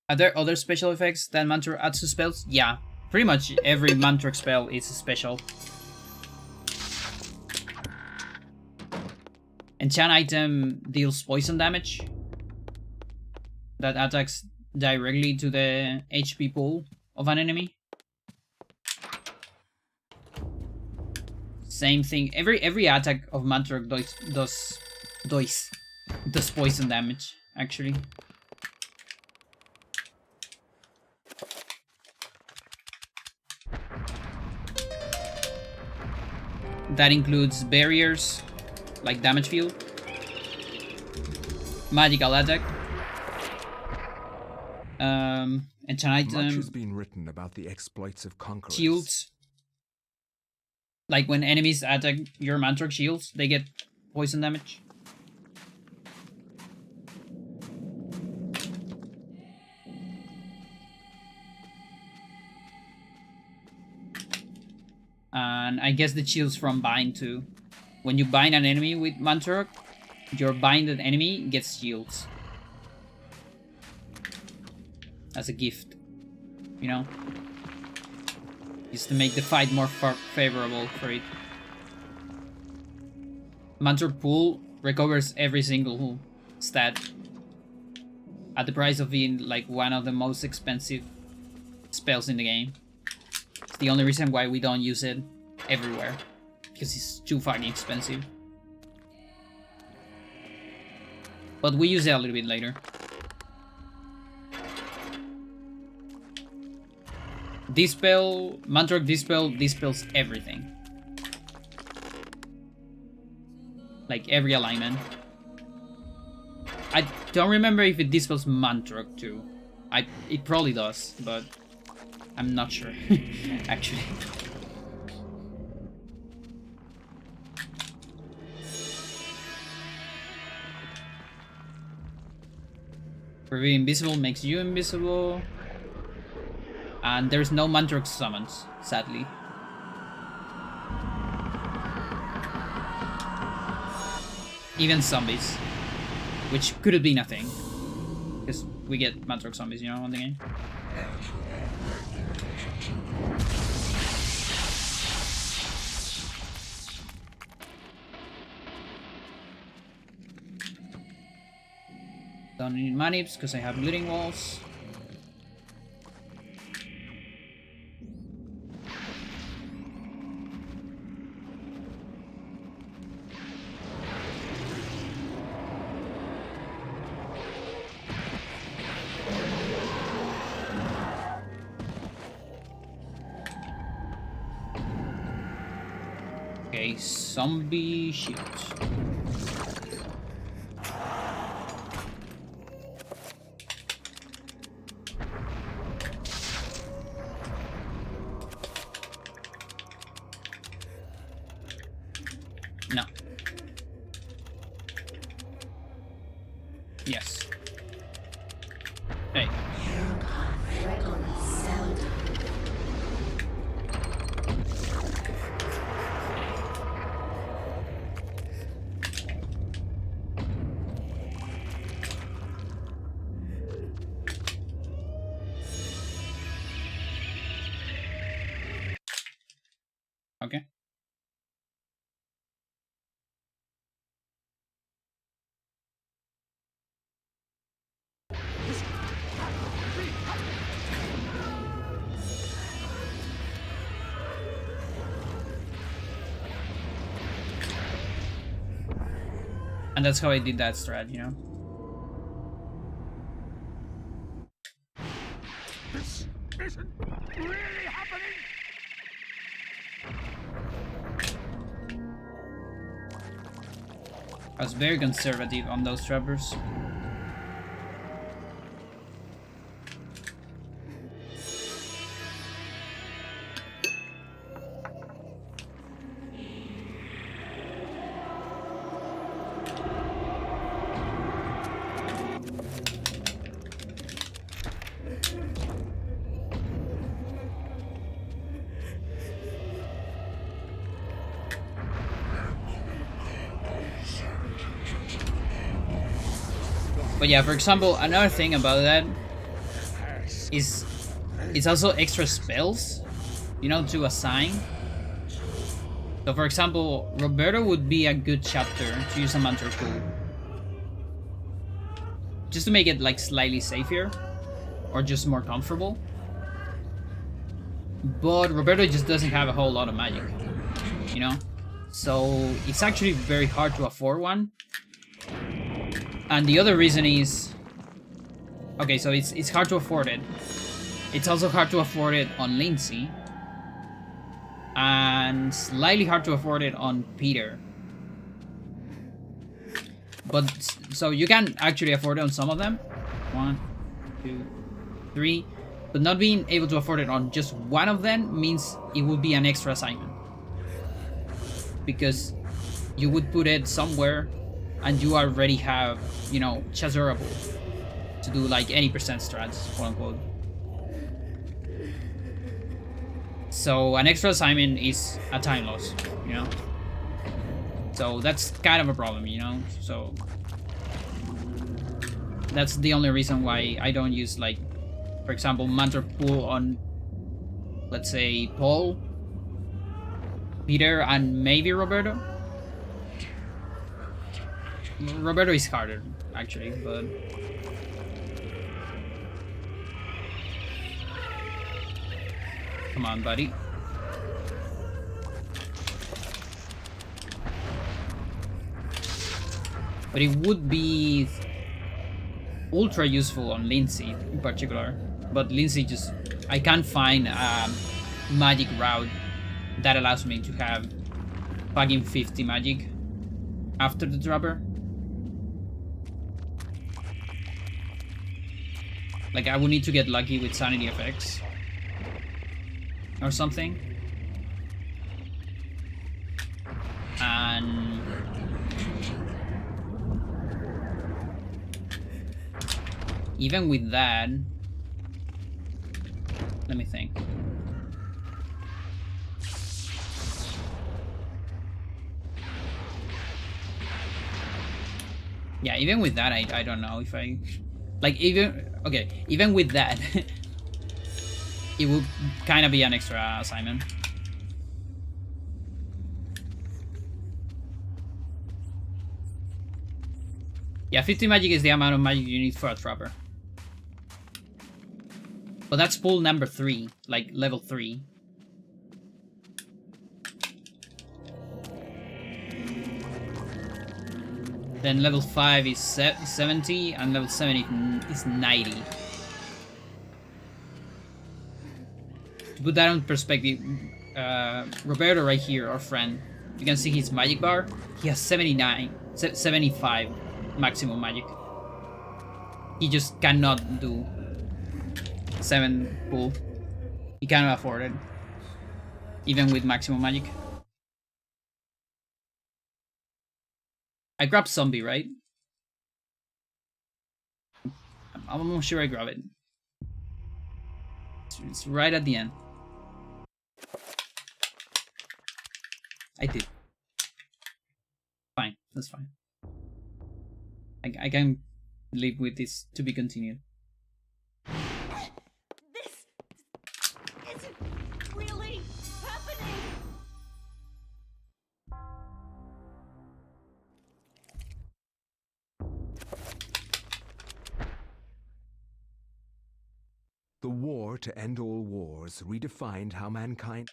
Are there other special effects that Mantorok adds to spells? Yeah, pretty much every Mantorok spell is special. Enchant item deals poison damage that attacks directly to the HP pool of an enemy. Same thing. Every attack of Mantorok does poison damage, actually. That includes barriers, like damage field, magical attack, enchant item, Much has been written about the exploits of conquerors. shields. Like when enemies attack your Mantorok shields, they get poison damage. And I guess the shields from bind too. When you bind an enemy with Mantorok, your binded enemy gets shields. As a gift, you know? Just to make the fight more favorable for it. Mantorok Pool recovers every single stat at the price of being like one of the most expensive spells in the game. It's the only reason why we don't use it everywhere, because it's too fucking expensive. But we use it a little bit later. Dispel, Mantorok dispels everything. Like every alignment. I don't remember if it dispels Mantorok too. It probably does, but I'm not sure, actually. Being invisible makes you invisible. And there's no Mantorok summons, sadly. Even zombies. Which could have been a thing. Because we get Mantorok zombies, you know, on the game. Don't need manips because I have looting walls. Okay, zombie shields. No. Yes. Hey. Okay. And that's how I did that strat, you know? This isn't really happening! I was very conservative on those trappers. But yeah, for example, another thing about that is it's also extra spells, you know, to assign. So for example, Roberto would be a good chapter to use a Mantorok, just to make it like slightly safer or just more comfortable. But Roberto just doesn't have a whole lot of magic, you know? So it's actually very hard to afford one. And the other reason is, okay, so it's hard to afford it. It's also hard to afford it on Lindsay. And slightly hard to afford it on Peter. But, so you can actually afford it on some of them. 1, 2, 3. But not being able to afford it on just one of them means it would be an extra assignment. Because you would put it somewhere and you already have, you know, Chazurable to do like any percent strats, quote unquote. So an extra assignment is a time loss, you know? So that's kind of a problem, you know? So that's the only reason why I don't use, like, for example, Mantorok Pool on, let's say, Paul, Peter, and maybe Roberto. Roberto is harder, actually, but... Come on, buddy. But it would be ultra useful on Lindsay in particular. But Lindsay just... I can't find a magic route that allows me to have fucking 50 magic after the dropper. Like, I would need to get lucky with sanity effects or something. And even with that, let me think. Yeah, even with that, I don't know if I... Like, even with that, it would kind of be an extra assignment. Yeah, 50 magic is the amount of magic you need for a trapper. But that's pool number 3, like level 3. Then level 5 is 70, and level 7 is 90. To put that in perspective, Roberto right here, our friend, you can see his magic bar. He has 75 maximum magic. He just cannot do 7 pool. He cannot afford it, even with maximum magic. I grabbed zombie, right? I'm almost sure I grab it. It's right at the end. I did. Fine, that's fine. I can live with this to be continued. This isn't really happening. The war to end all wars redefined how mankind...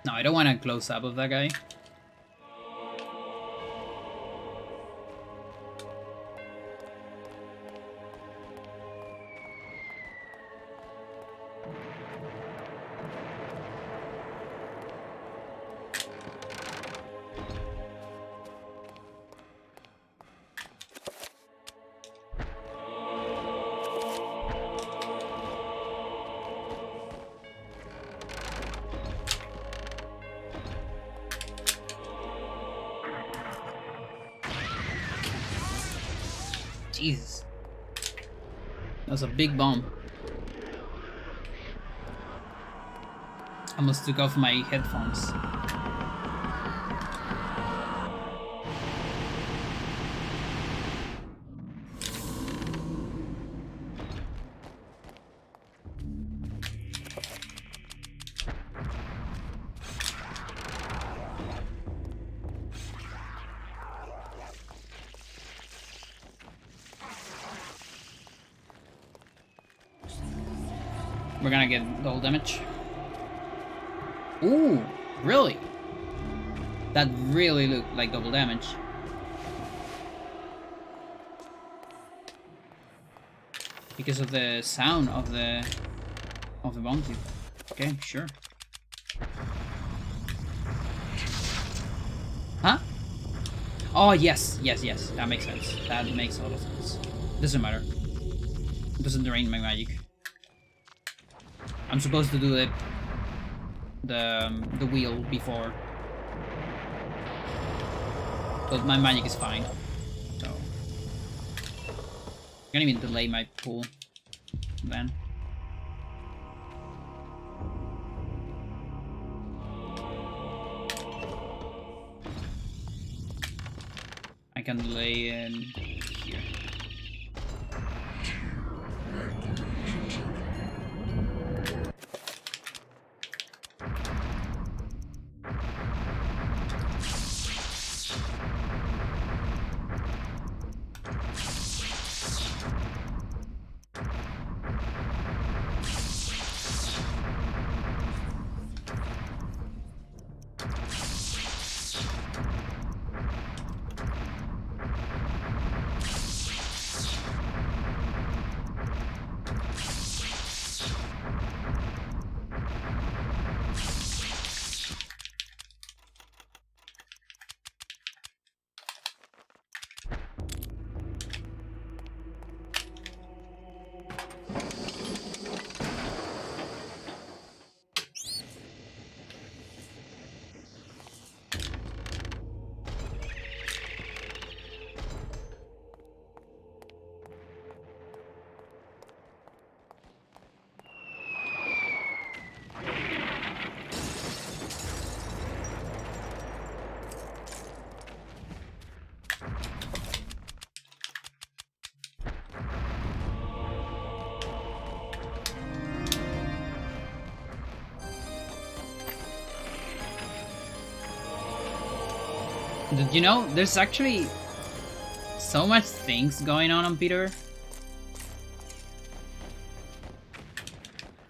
No, I don't want a close-up of that guy. Jesus. That was a big bomb. I almost took off my headphones. We're gonna get double damage. Ooh, really? That really looked like double damage. Because of the sound of the bomb cube. Okay, sure. Huh? Oh yes, yes, yes. That makes sense. That makes a lot of sense. Doesn't matter. It doesn't drain my magic. I'm supposed to do the wheel before, but my magic is fine, so I can't even delay my pull. Then I can delay in here. Did you know there's actually so much things going on Peter?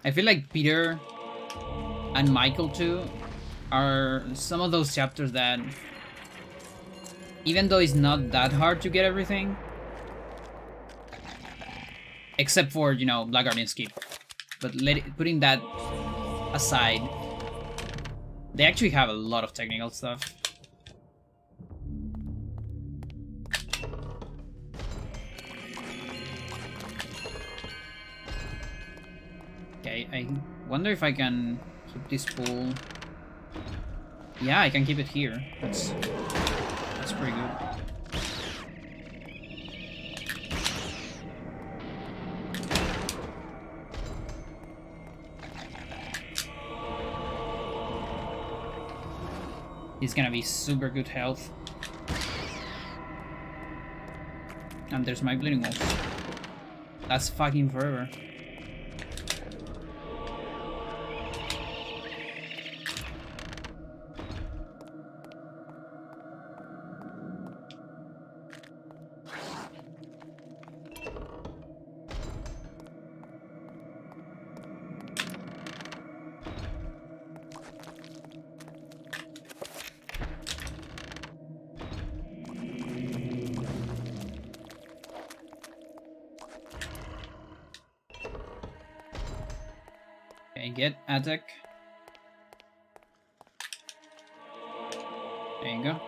I feel like Peter and Michael too are some of those chapters that, even though it's not that hard to get everything, except for, you know, Black Guardian skip, but putting that aside, they actually have a lot of technical stuff. Okay, I wonder if I can keep this pool. Yeah, I can keep it here. That's pretty good. He's gonna be super good health. And there's my bleeding wolf. That's fucking forever. Okay, get attack. There you go.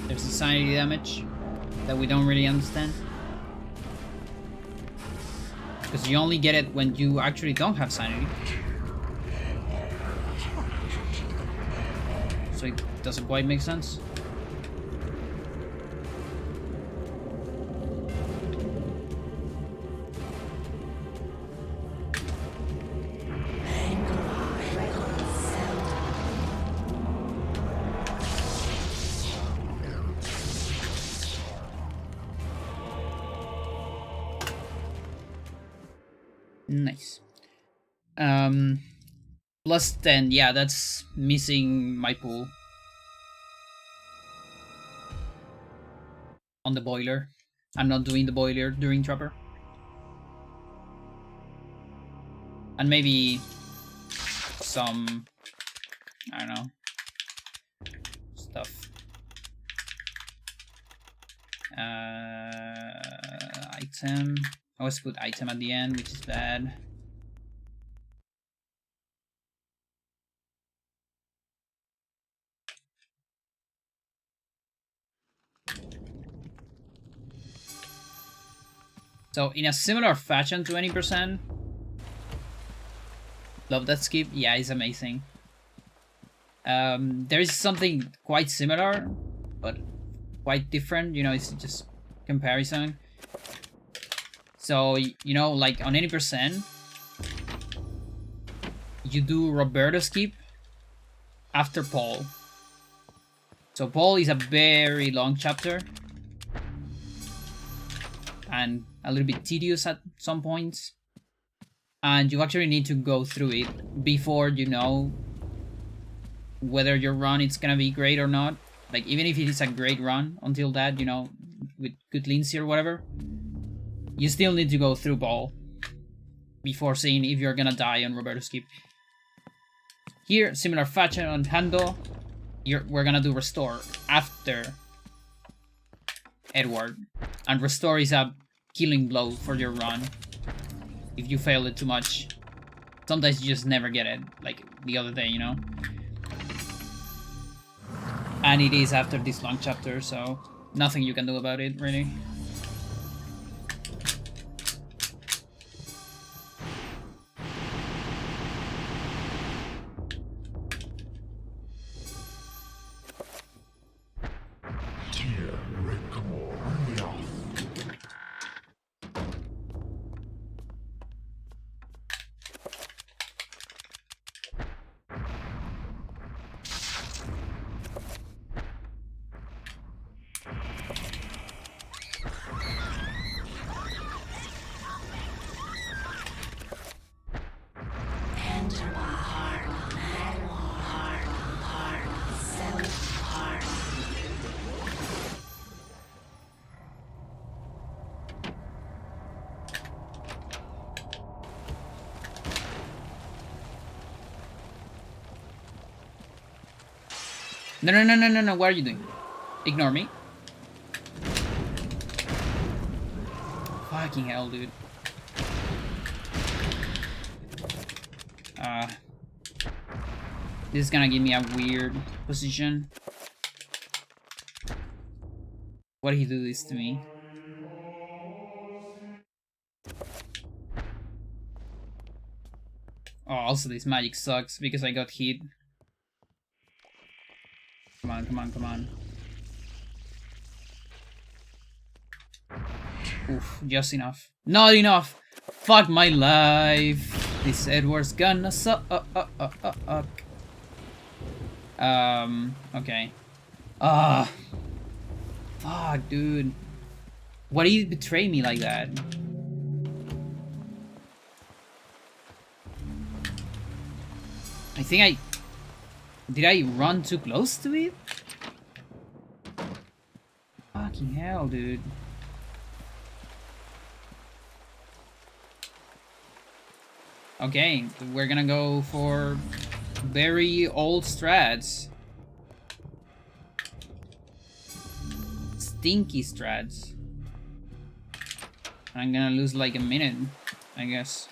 There's the sanity damage that we don't really understand. Because you only get it when you actually don't have sanity. So it doesn't quite make sense. Nice. Plus 10, yeah, that's missing my pool. On the boiler. I'm not doing the boiler during Trapper. And maybe some, I don't know, stuff. Item. I always put item at the end, which is bad. So in a similar fashion to 20%. Love that skip. Yeah, it's amazing. There is something quite similar, but quite different. You know, it's just comparison. So, you know, like on 80%, you do Roberto skip after Paul. So Paul is a very long chapter and a little bit tedious at some points. And you actually need to go through it before you know whether your run is gonna be great or not. Like, even if it is a great run until that, you know, with good Lindsay or whatever, you still need to go through Paul before seeing if you're gonna die on Roberto skip. Here, similar fashion on Hando, we're gonna do Restore after Edward. And Restore is a killing blow for your run if you fail it too much. Sometimes you just never get it, like the other day, you know? And it is after this long chapter, so nothing you can do about it, really. No, no, no, no, no, no. What are you doing? Ignore me. Fucking hell, dude. This is gonna give me a weird position. Why did he do this to me? Oh, also this magic sucks because I got hit. Come on, come on, come on. Oof, just enough. Not enough! Fuck my life! This Edward's gonna suck. Okay. Fuck, dude. Why did you betray me like that? I think did I run too close to it? Fucking hell, dude. Okay, we're gonna go for very old strats. Stinky strats. I'm gonna lose like a minute, I guess.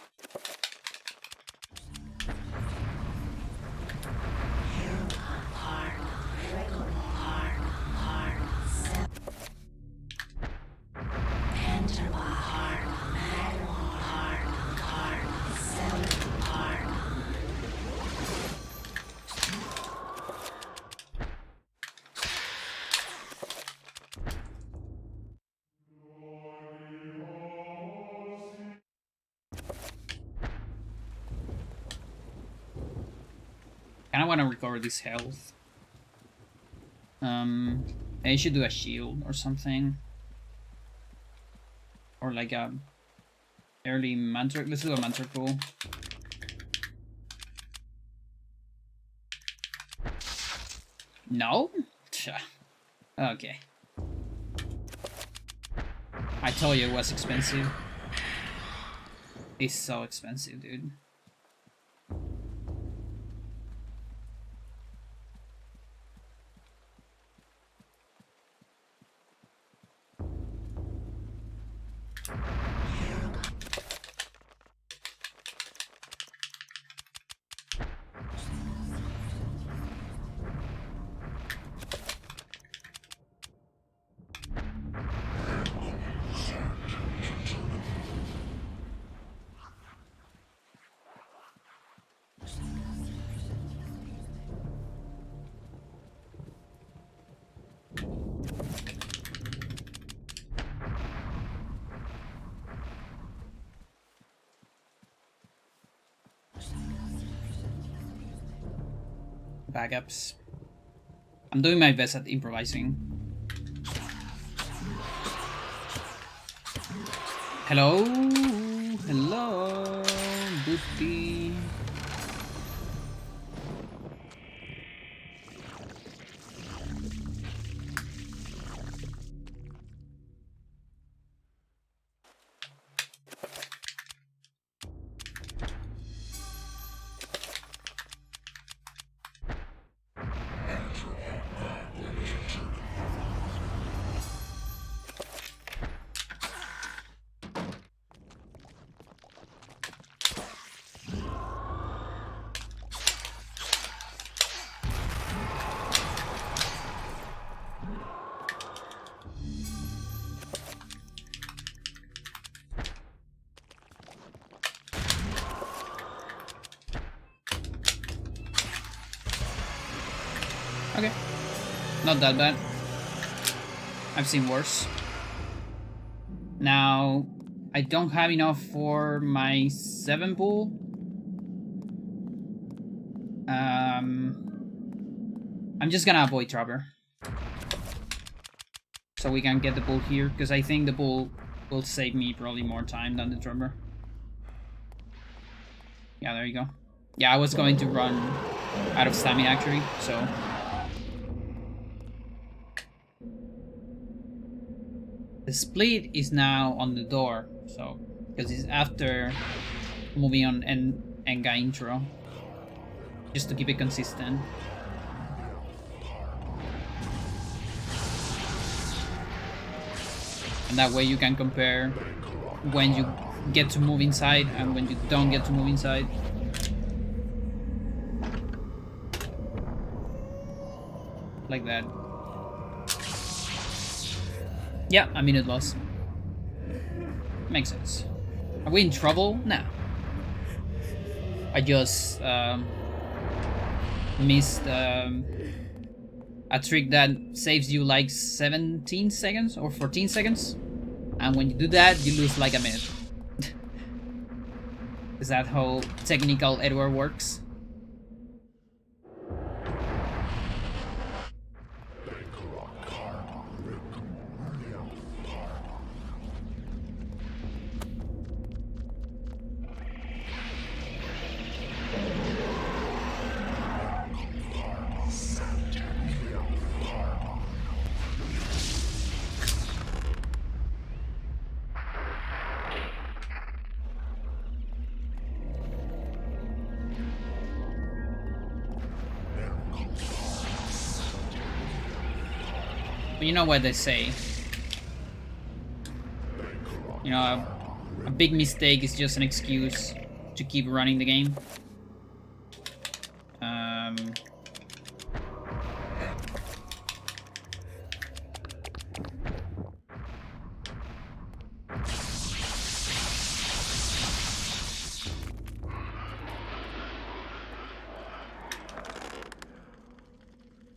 I want to recover this health. I should do a shield or something. Or like a early Mantorok. Let's do a Mantorok pool. No? Okay. I told you it was expensive. It's so expensive, dude. Backups. I'm doing my best at improvising. Hello? Hello? Booty. Okay. Not that bad. I've seen worse. Now, I don't have enough for my 7 pool. I'm just gonna avoid Trapper. So we can get the bull here, because I think the bull will save me probably more time than the Trapper. Yeah, there you go. Yeah, I was going to run out of stamina actually, so... The split is now on the door, so because it's after moving on Ehn'gha intro, just to keep it consistent. And that way you can compare when you get to move inside and when you don't get to move inside. Like that. Yeah, a minute loss. Makes sense. Are we in trouble? Nah. I just missed a trick that saves you like 17 seconds or 14 seconds. And when you do that, you lose like a minute. Is that how technical Edward works? You know what they say. You know, a big mistake is just an excuse to keep running the game.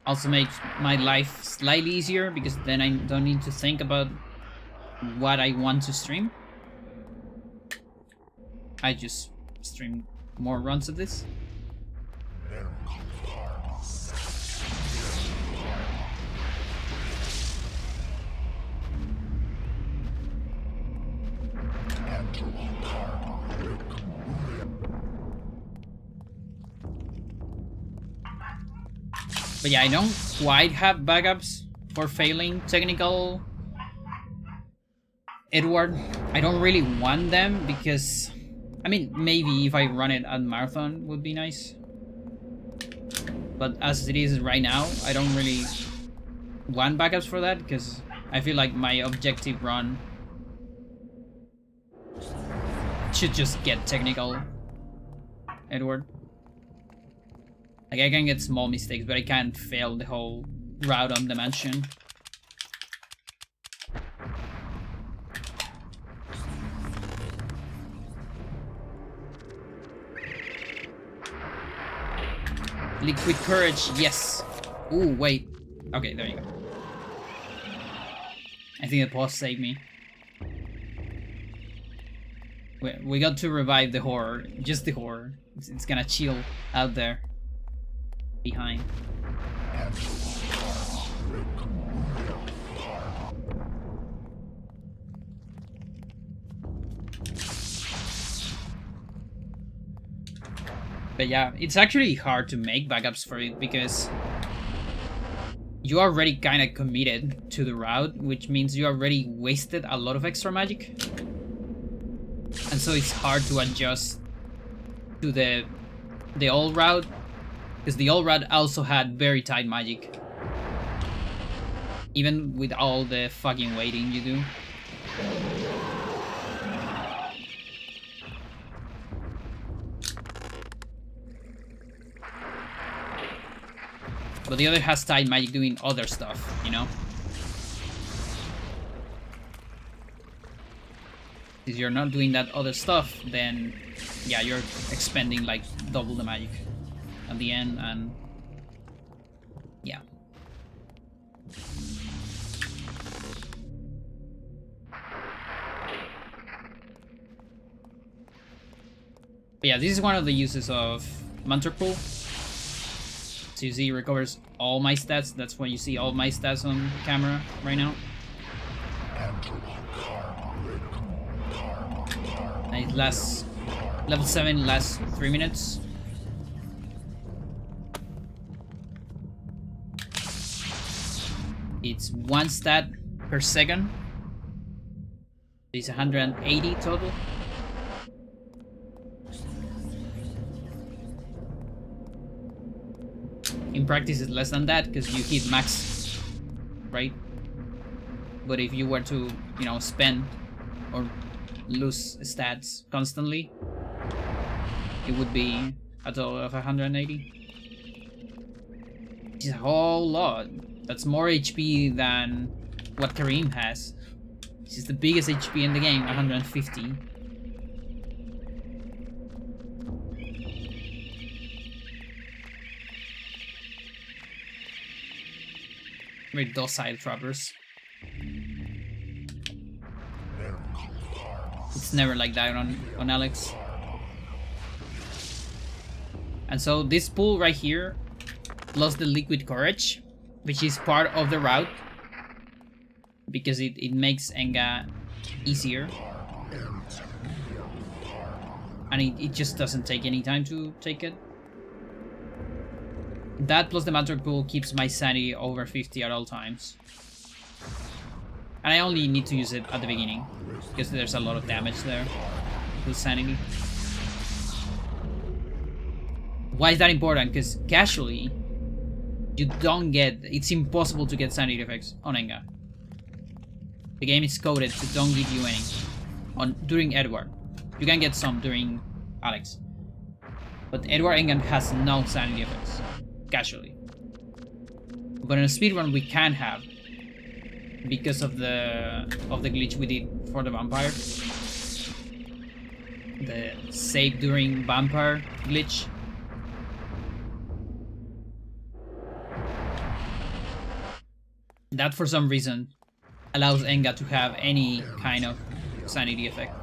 Also makes my life slightly easier because then I don't need to think about what I want to stream. I just stream more runs of this. But yeah, I don't quite have backups for failing technical Edward. I don't really want them because, I mean, maybe if I run it at marathon would be nice. But as it is right now, I don't really want backups for that because I feel like my objective run should just get technical Edward. Like, I can get small mistakes, but I can't fail the whole route on the mansion. Liquid courage, yes. Ooh, wait. Okay, there you go. I think the pause saved me. We got to revive the horror. Just the horror. It's gonna chill out there. Behind. But yeah, it's actually hard to make backups for it because you already kind of committed to the route, which means you already wasted a lot of extra magic. And so it's hard to adjust to the old route. Because the old route also had very tight magic. Even with all the fucking waiting you do. But the other has tight magic doing other stuff, you know? If you're not doing that other stuff, then yeah, you're expending like double the magic at the end, and yeah. But yeah, this is one of the uses of Mantorok. So you see, it recovers all my stats. That's why you see all my stats on camera right now. And it lasts, level 7 lasts 3 minutes. It's 1 stat per second. It's 180 total. In practice, it's less than that because you hit max, right? But if you were to you know, spend or lose stats constantly, it would be a total of 180. Which is a whole lot. That's more HP than what Kareem has. Which is the biggest HP in the game, 150. Very docile trappers. It's never like that on Alex. And so this pull right here, plus the liquid courage, which is part of the route, because it makes Ehn'gha easier. And it just doesn't take any time to take it. That plus the Mantorok pool keeps my sanity over 50 at all times. And I only need to use it at the beginning, because there's a lot of damage there with sanity. Why is that important? Because casually, you don't get... It's impossible to get sanity effects on Ehn'gha. The game is coded to don't give you any during Edward. You can get some during Alex. But Edward Ehn'gha has no sanity effects. Casually. But in a speedrun we can have, because of the glitch we did for the vampire. The save during vampire glitch. That for some reason allows Ehn'gha to have any kind of sanity effect.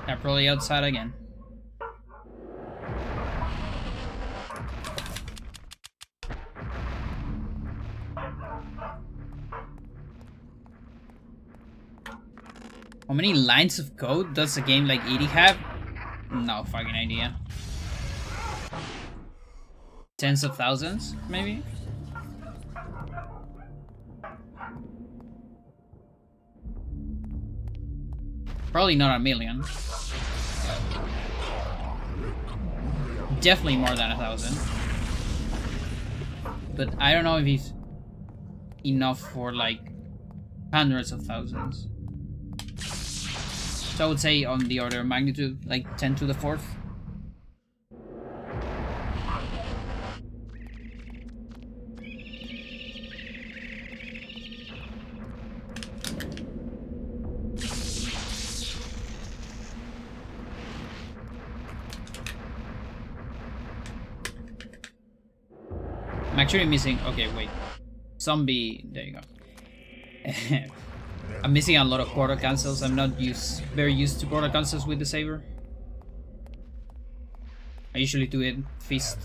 They're probably outside again. How many lines of code does a game like Ehn'gha have? No fucking idea. Tens of thousands, maybe? Probably not a million. Definitely more than 1,000. But I don't know if it's enough for like hundreds of thousands. So I would say on the order of magnitude, like 10 to the 4th. I'm actually missing... Okay, wait. Zombie... There you go. I'm missing a lot of portal cancels. I'm not very used to portal cancels with the saber. I usually do it fist,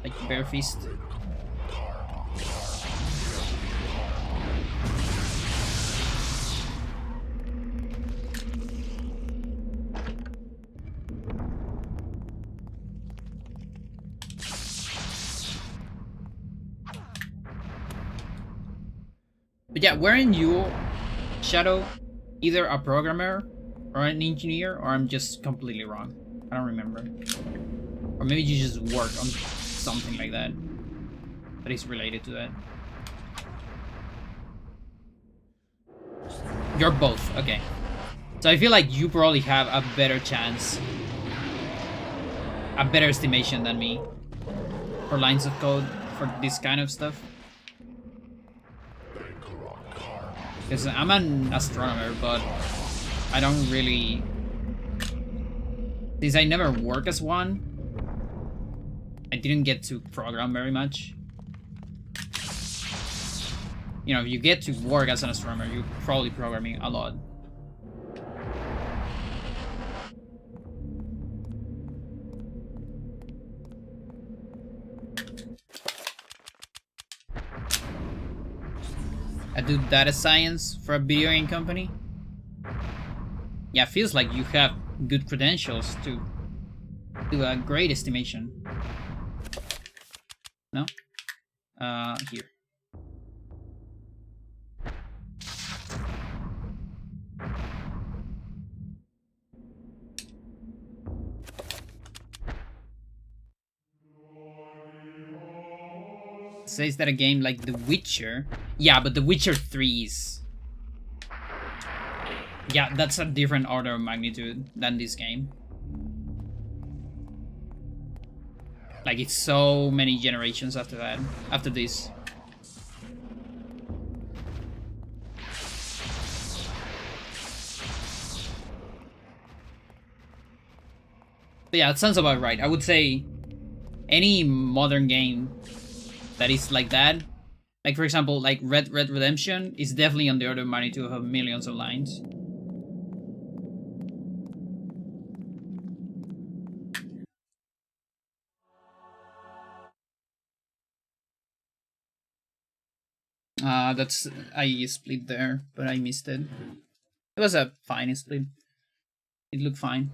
like bare fist. But yeah, weren't you, Shadow, either a programmer or an engineer, or I'm just completely wrong? I don't remember. Or maybe you just work on something like that that is related to that. You're both, okay. So I feel like you probably have a better chance, a better estimation than me for lines of code for this kind of stuff. Because I'm an astronomer, but I don't really... Since I never work as one, I didn't get to program very much. You know, if you get to work as an astronomer, you're probably programming a lot. I do data science for a video game company. Yeah, feels like you have good credentials to do a great estimation. No? Here. Says that a game like The Witcher. Yeah, but The Witcher 3 is... Yeah, that's a different order of magnitude than this game. Like, it's so many generations after that. After this. But yeah, it sounds about right. I would say any modern game that is like that, like for example, like Red Red Redemption is definitely on the order of magnitude of millions of lines. That's I split there, but I missed it. It was a fine split. It looked fine.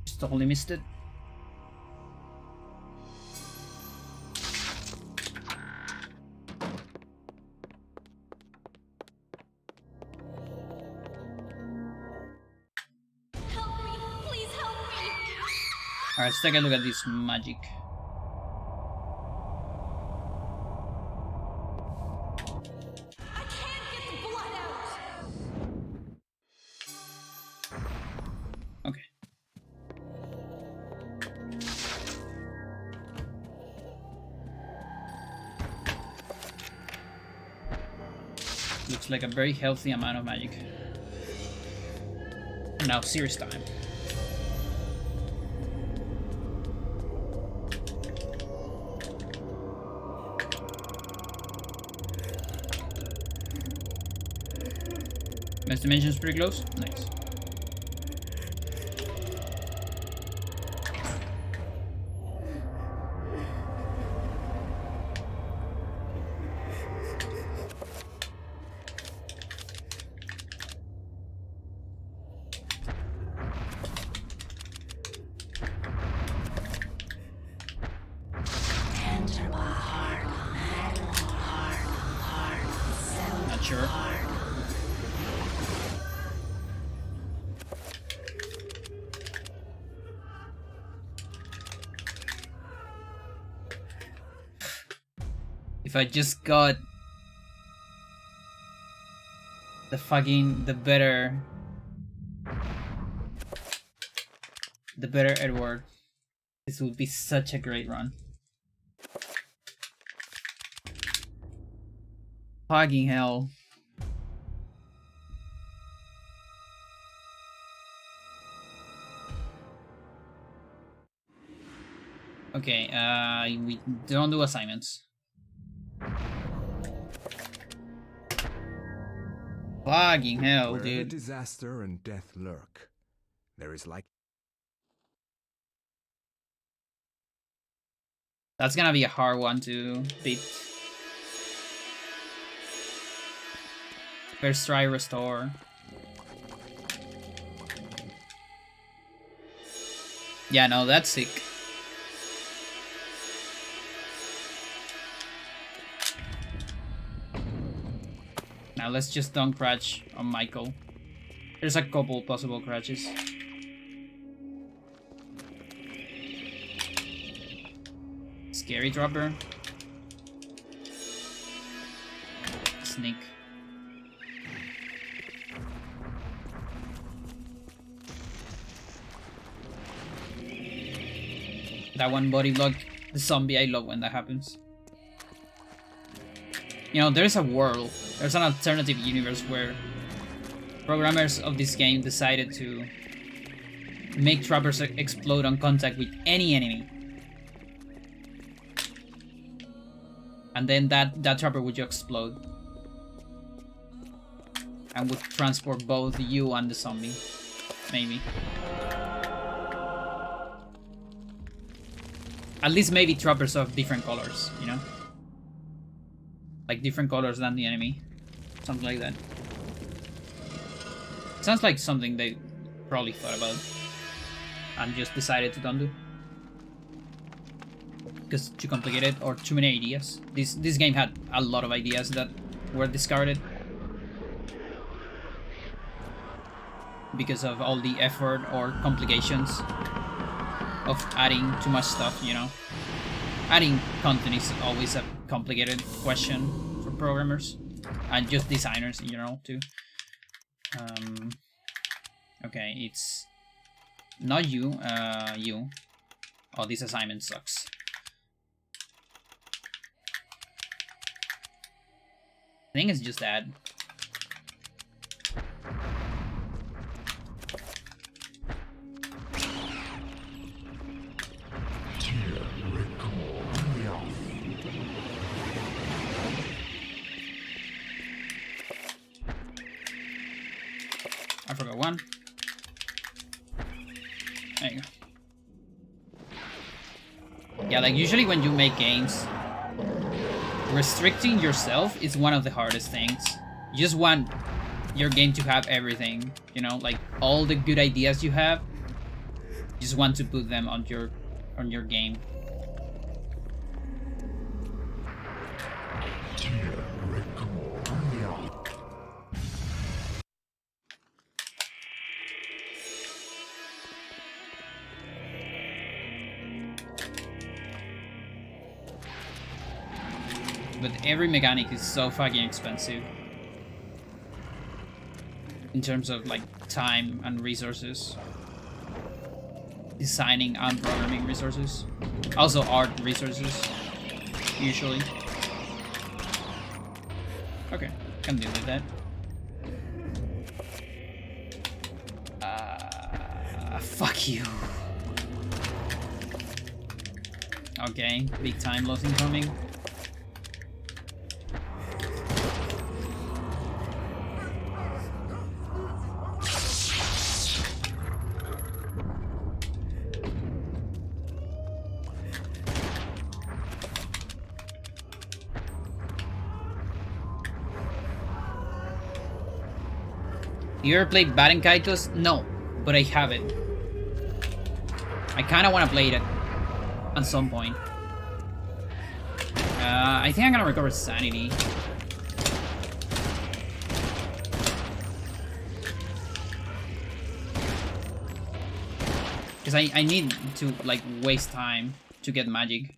Just totally missed it. Help me! Please help me! Alright, let's take a look at this magic. I can't get the blood out! Okay. Looks like a very healthy amount of magic. Now, serious time. Best dimension's pretty close. Nice. Not sure. If I just got the better Edward, this would be such a great run. Fucking hell. Okay, we don't do assignments. Fucking hell, Wherever dude. disaster and death lurk, there is like... That's gonna be a hard one to beat. First try restore. Yeah, no, that's sick. Now let's just don't crash on Michael. There's a couple possible crashes. Scary dropper. Sneak. That one body block, the zombie, I love when that happens. You know, there's a world, there's an alternative universe where programmers of this game decided to make trappers explode on contact with any enemy. And then that trapper would just explode. And would transport both you and the zombie. Maybe. At least maybe trappers of different colors, you know? Like different colors than the enemy. Something like that. Sounds like something they probably thought about. And just decided to don't do. Because too complicated or too many ideas. This game had a lot of ideas that were discarded. Because of all the effort or complications of adding too much stuff, you know. Adding content is always a complicated question for programmers. And just designers in general too. Okay, it's not you, you. Oh, this assignment sucks. I think it's just that. I forgot one. There you go. Yeah, like usually when you make games, restricting yourself is one of the hardest things. You just want your game to have everything, you know, like all the good ideas you have. You just want to put them on your game. But every mechanic is so fucking expensive. In terms of like time and resources. Designing and programming resources. Also art resources. Usually. Okay, can deal with that. Fuck you. Okay, big time loss incoming. You ever played Bad and Kaitos? No, but I have it. I kinda wanna play it at some point. I think I'm gonna recover sanity. Because I need to like waste time to get magic.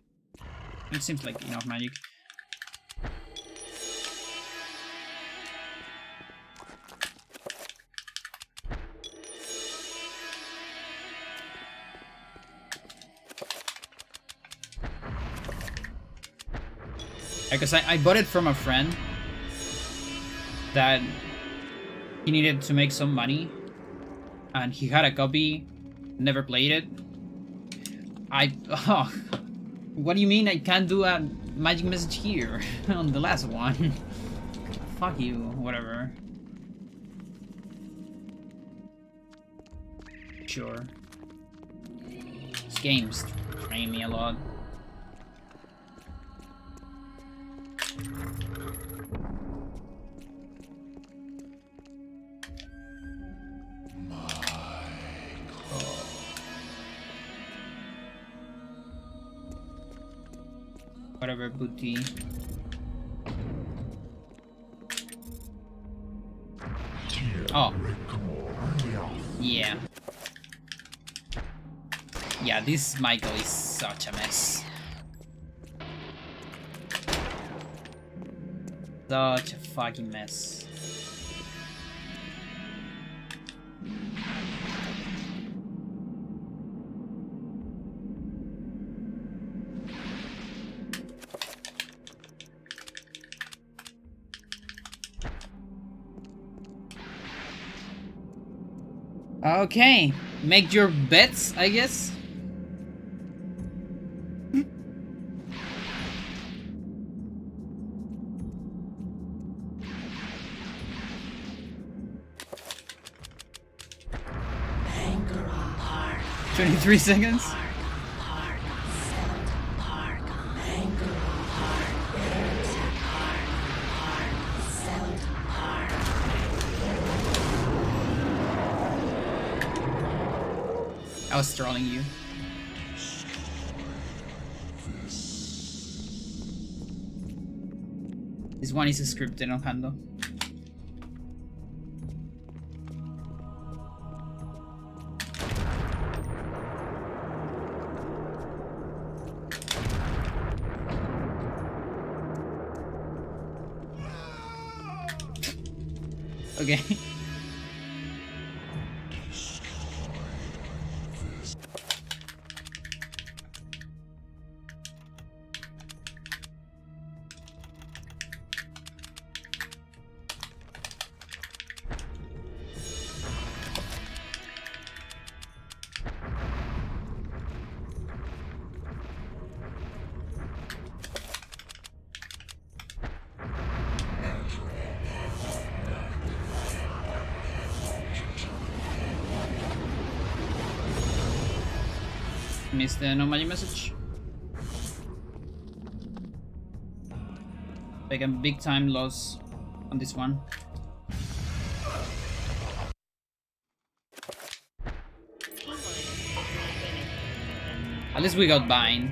It seems like enough magic. Because I bought it from a friend that he needed to make some money and he had a copy, never played it. Oh, what do you mean I can't do a magic message here on the last one? Fuck you, whatever. Sure. This game's trained me a lot. Whatever, booty. Oh. Yeah. Yeah, this Michael is such a mess. Such a fucking mess. Okay, make your bets, I guess. 23 seconds? I was trolling you. This one is scripted on Hando. Okay. Missed the no magic message. Like a big time loss on this one. At least we got Bind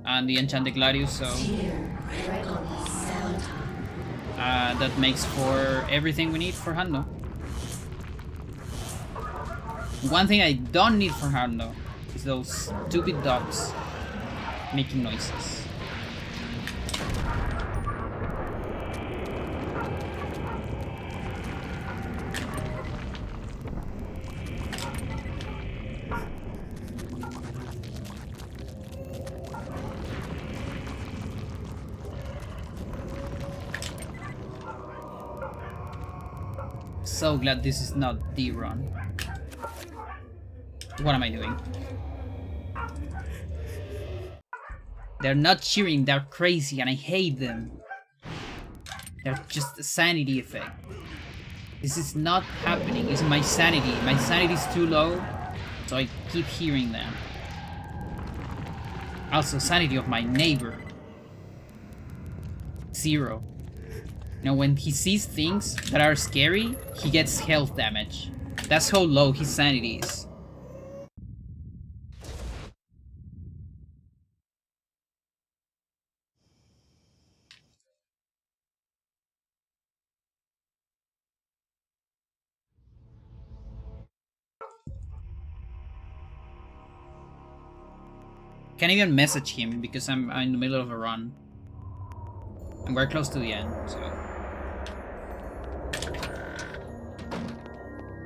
and the Enchanted Gladius, so that makes for everything we need for Hando. One thing I don't need for Hando is those stupid dogs making noises. So glad this is not the run. What am I doing? They're not cheering, they're crazy and I hate them. They're just a sanity effect. This is not happening, it's my sanity. My sanity is too low, so I keep hearing them. Also, sanity of my neighbor. 0. You know, when he sees things that are scary, he gets health damage. That's how low his sanity is. Can't even message him because I'm in the middle of a run. And we're close to the end, so...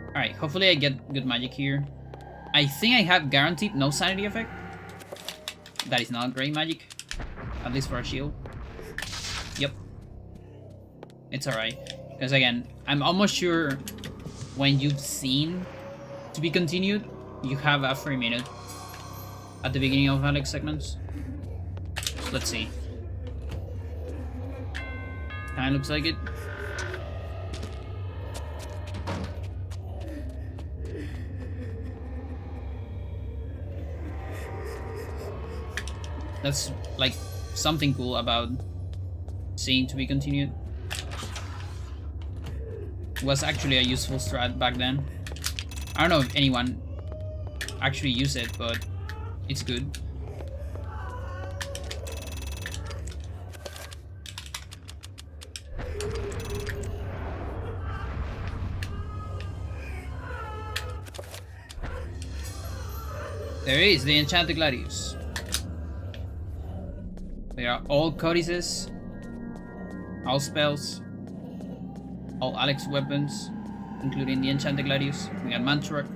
Alright, hopefully I get good magic here. I think I have guaranteed no sanity effect. That is not great magic. At least for a shield. Yep. It's alright. Because again, I'm almost sure when you've seen to be continued, you have a free minute at the beginning of Alex segments. Let's see. Kinda looks like it. That's like something cool about seeing to be continued. It was actually a useful strat back then. I don't know if anyone actually used it, but it's good. There is the Enchanted Gladius. They are all Codices, all spells, all Alex weapons, including the Enchanted Gladius. We got Mantorok,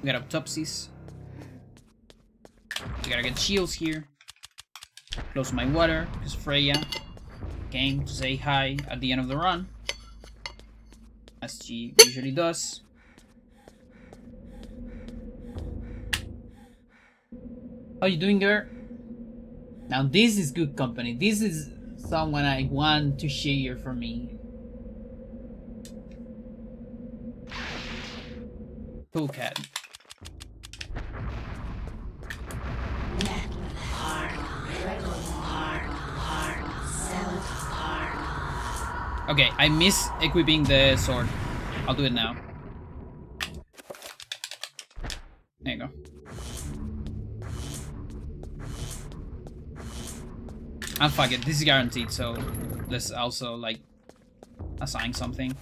we got Autopsies. We gotta get shields here. Close my water, because Freya came to say hi at the end of the run, as she usually does. How you doing, girl? Now this is good company. This is someone I want to share for me. Cool cat. Okay, I miss equipping the sword. I'll do it now. There you go. And fuck it, this is guaranteed, so let's also like assign something.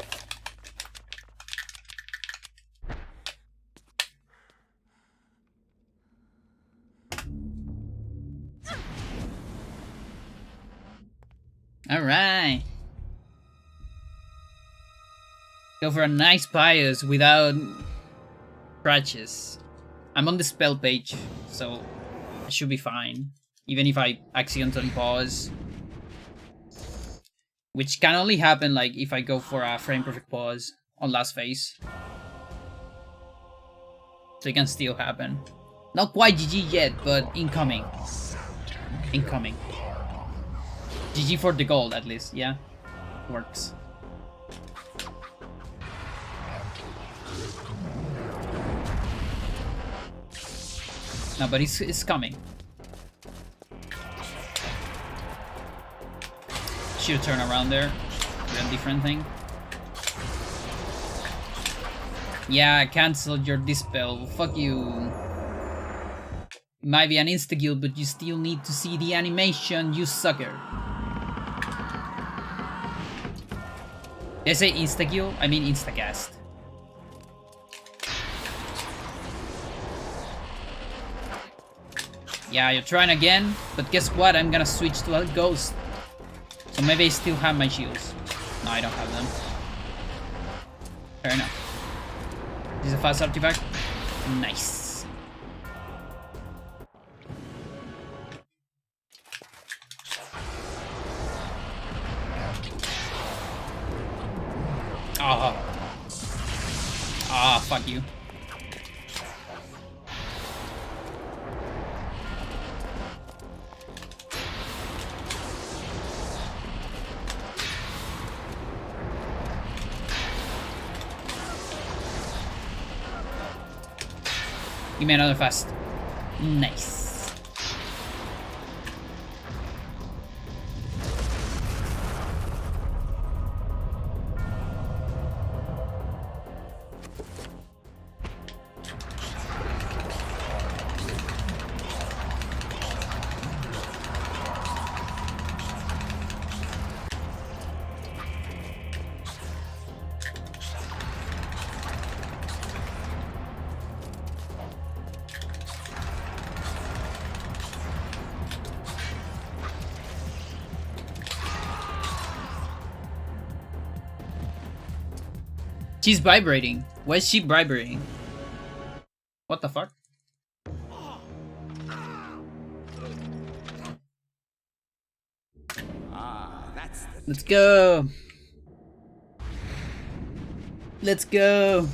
Alright. Go for a nice Pious without scratches. I'm on the spell page, so I should be fine. Even if I accidentally pause. Which can only happen like if I go for a frame perfect pause on last phase. So it can still happen. Not quite GG yet, but incoming. Incoming. GG for the gold at least, yeah. Works. No, but it's coming. Should turn around there. Do a different thing. Yeah, cancel your dispel. Fuck you. Might be an insta-kill, but you still need to see the animation, you sucker. Did I say insta-kill? I mean insta-cast. Yeah, you're trying again, but guess what? I'm gonna switch to a ghost. So maybe I still have my shields. No, I don't have them. Fair enough. This is a fast artifact. Nice. Ah. Ah, fuck you. Give me another fast. Nice. She's vibrating. Why is she vibrating? What the fuck? Let's go. Let's go.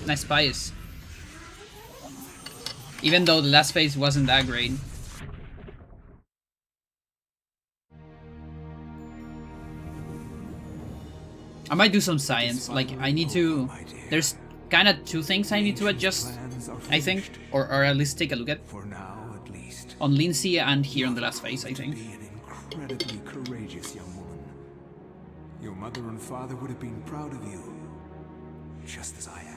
Nice Pious. Even though the last phase wasn't that great. I might do some science, like I need to... There's kind of two things I need to adjust, I think, or at least take a look at. For now, at least. On Lindsay and here on the last phase, I think. Be an incredibly courageous young woman. Your mother and father would have been proud of you, just as I am.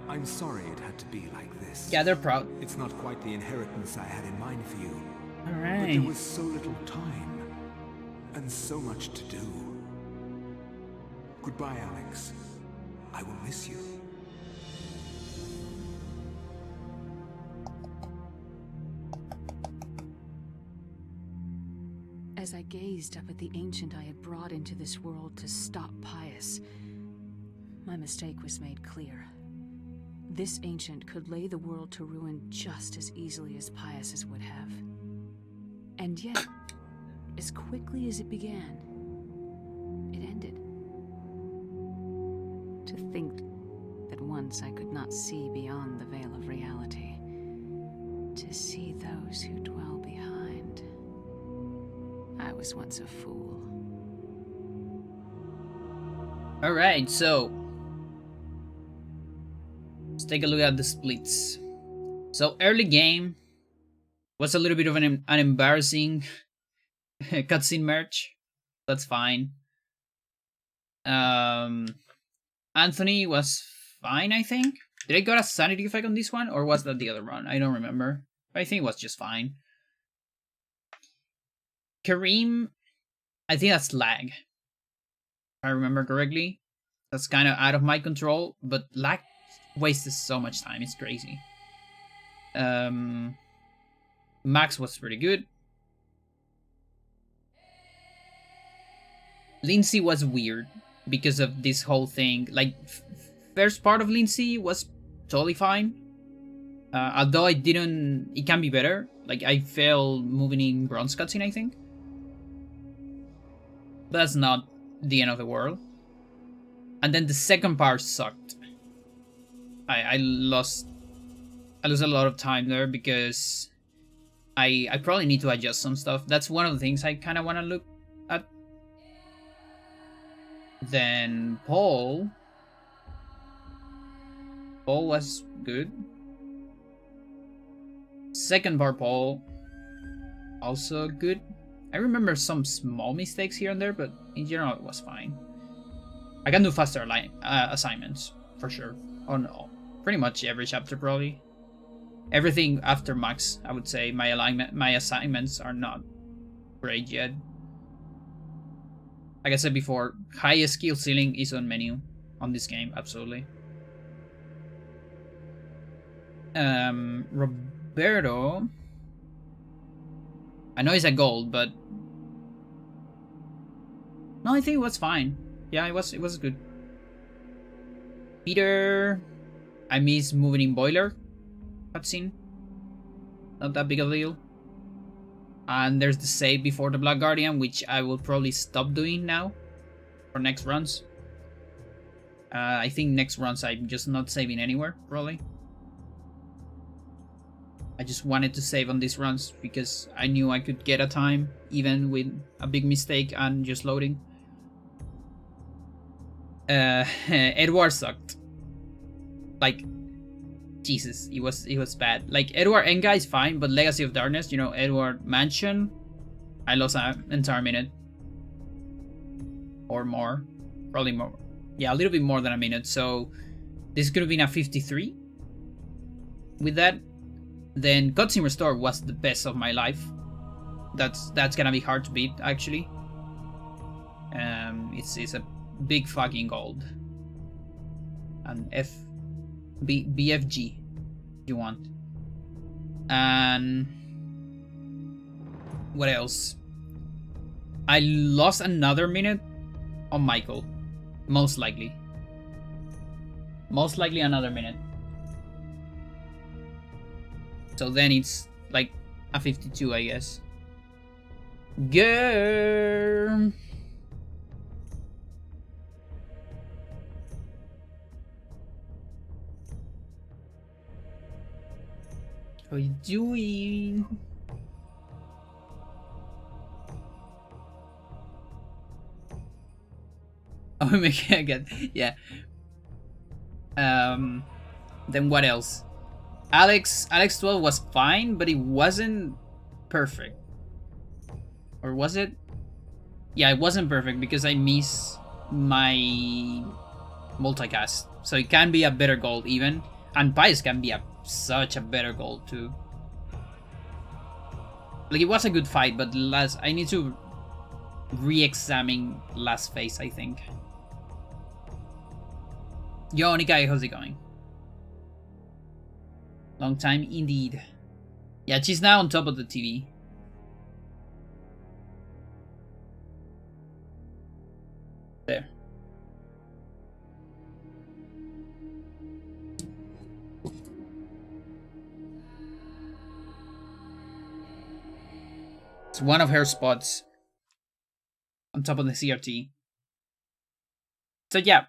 I'm sorry it had to be like this. Yeah, they're proud. It's not quite the inheritance I had in mind for you. Alright. But there was so little time, and so much to do. Goodbye, Alex. I will miss you. As I gazed up at the ancient I had brought into this world to stop Pious, my mistake was made clear. This ancient could lay the world to ruin just as easily as Pious's would have. And yet, as quickly as it began, it ended. To think that once I could not see beyond the veil of reality, to see those who dwell behind. I was once a fool. Alright, so Let's take a look at the splits. So early game was a little bit of an embarrassing cutscene merge. That's fine. Anthony was fine, I think. Did I got a sanity effect on this one, or was that the other one? I don't remember. I think it was just fine. Kareem, I think that's lag. If I remember correctly. That's kind of out of my control, but lag wastes so much time. It's crazy. Max was pretty good. Lindsay was weird because of this whole thing. Like, first part of Lindsay was totally fine. Although it can be better. Like, I failed moving in bronze cutscene, I think. But that's not the end of the world. And then the second part sucked. I lost a lot of time there because I probably need to adjust some stuff. That's one of the things I kind of want to look at. Then Paul was good. Second part Paul, also good. I remember some small mistakes here and there, but in general it was fine. I can do faster assignments, for sure. On pretty much every chapter, probably. Everything after max, I would say. My assignments are not great yet. Like I said before, highest skill ceiling is on menu on this game, absolutely. Roberto, I know he's a gold, but no, I think it was fine. Yeah, it was good. Peter, I miss moving in boiler cutscene. Not that big of a deal. And there's the save before the Black Guardian, which I will probably stop doing now for next runs. I think next runs I'm just not saving anywhere, probably. I just wanted to save on these runs because I knew I could get a time even with a big mistake and just loading. Edward sucked. Like, Jesus, it was bad. Like, Edward Ehn'gha is fine, but Legacy of Darkness, you know, Edward Mansion, I lost an entire minute. Or more. Probably more. Yeah, a little bit more than a minute. So, this could have been a 53. With that, then Cutscene Restore was the best of my life. That's gonna be hard to beat, actually. It's a big fucking gold. And BFG, if you want. And what else? I lost another minute on Michael, most likely. Most likely another minute. So then it's like a 52, I guess. Girl. How you doing? Oh, making again. Yeah. Then what else? Alex 12 was fine, but it wasn't perfect. Or was it? Yeah, it wasn't perfect because I missed my multicast. So it can be a better gold even. And Pious can be such a better gold too. Like, it was a good fight, but I need to re-examine last phase, I think. Yo, Nikai, how's it going? Long time indeed. Yeah, she's now on top of the TV. There. It's one of her spots on top of the CRT. So yeah,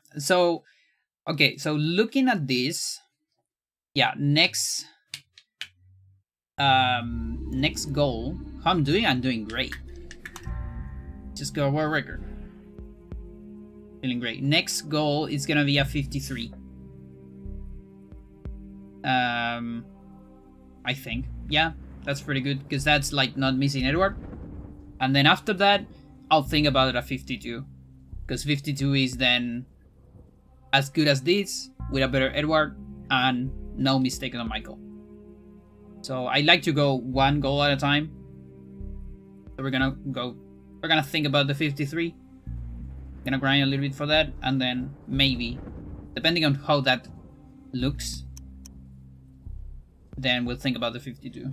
okay, so looking at this, yeah, next goal. How I'm doing? I'm doing great. Just go world record. Feeling great. Next goal is gonna be a 53. I think. Yeah, that's pretty good, because that's like not missing Edward. And then after that, I'll think about it at 52. Because 52 is then as good as this, with a better Edward, and no mistake on Michael. So I like to go one goal at a time. So we're gonna think about the 53. Gonna grind a little bit for that, and then maybe, depending on how that looks, then we'll think about the 52.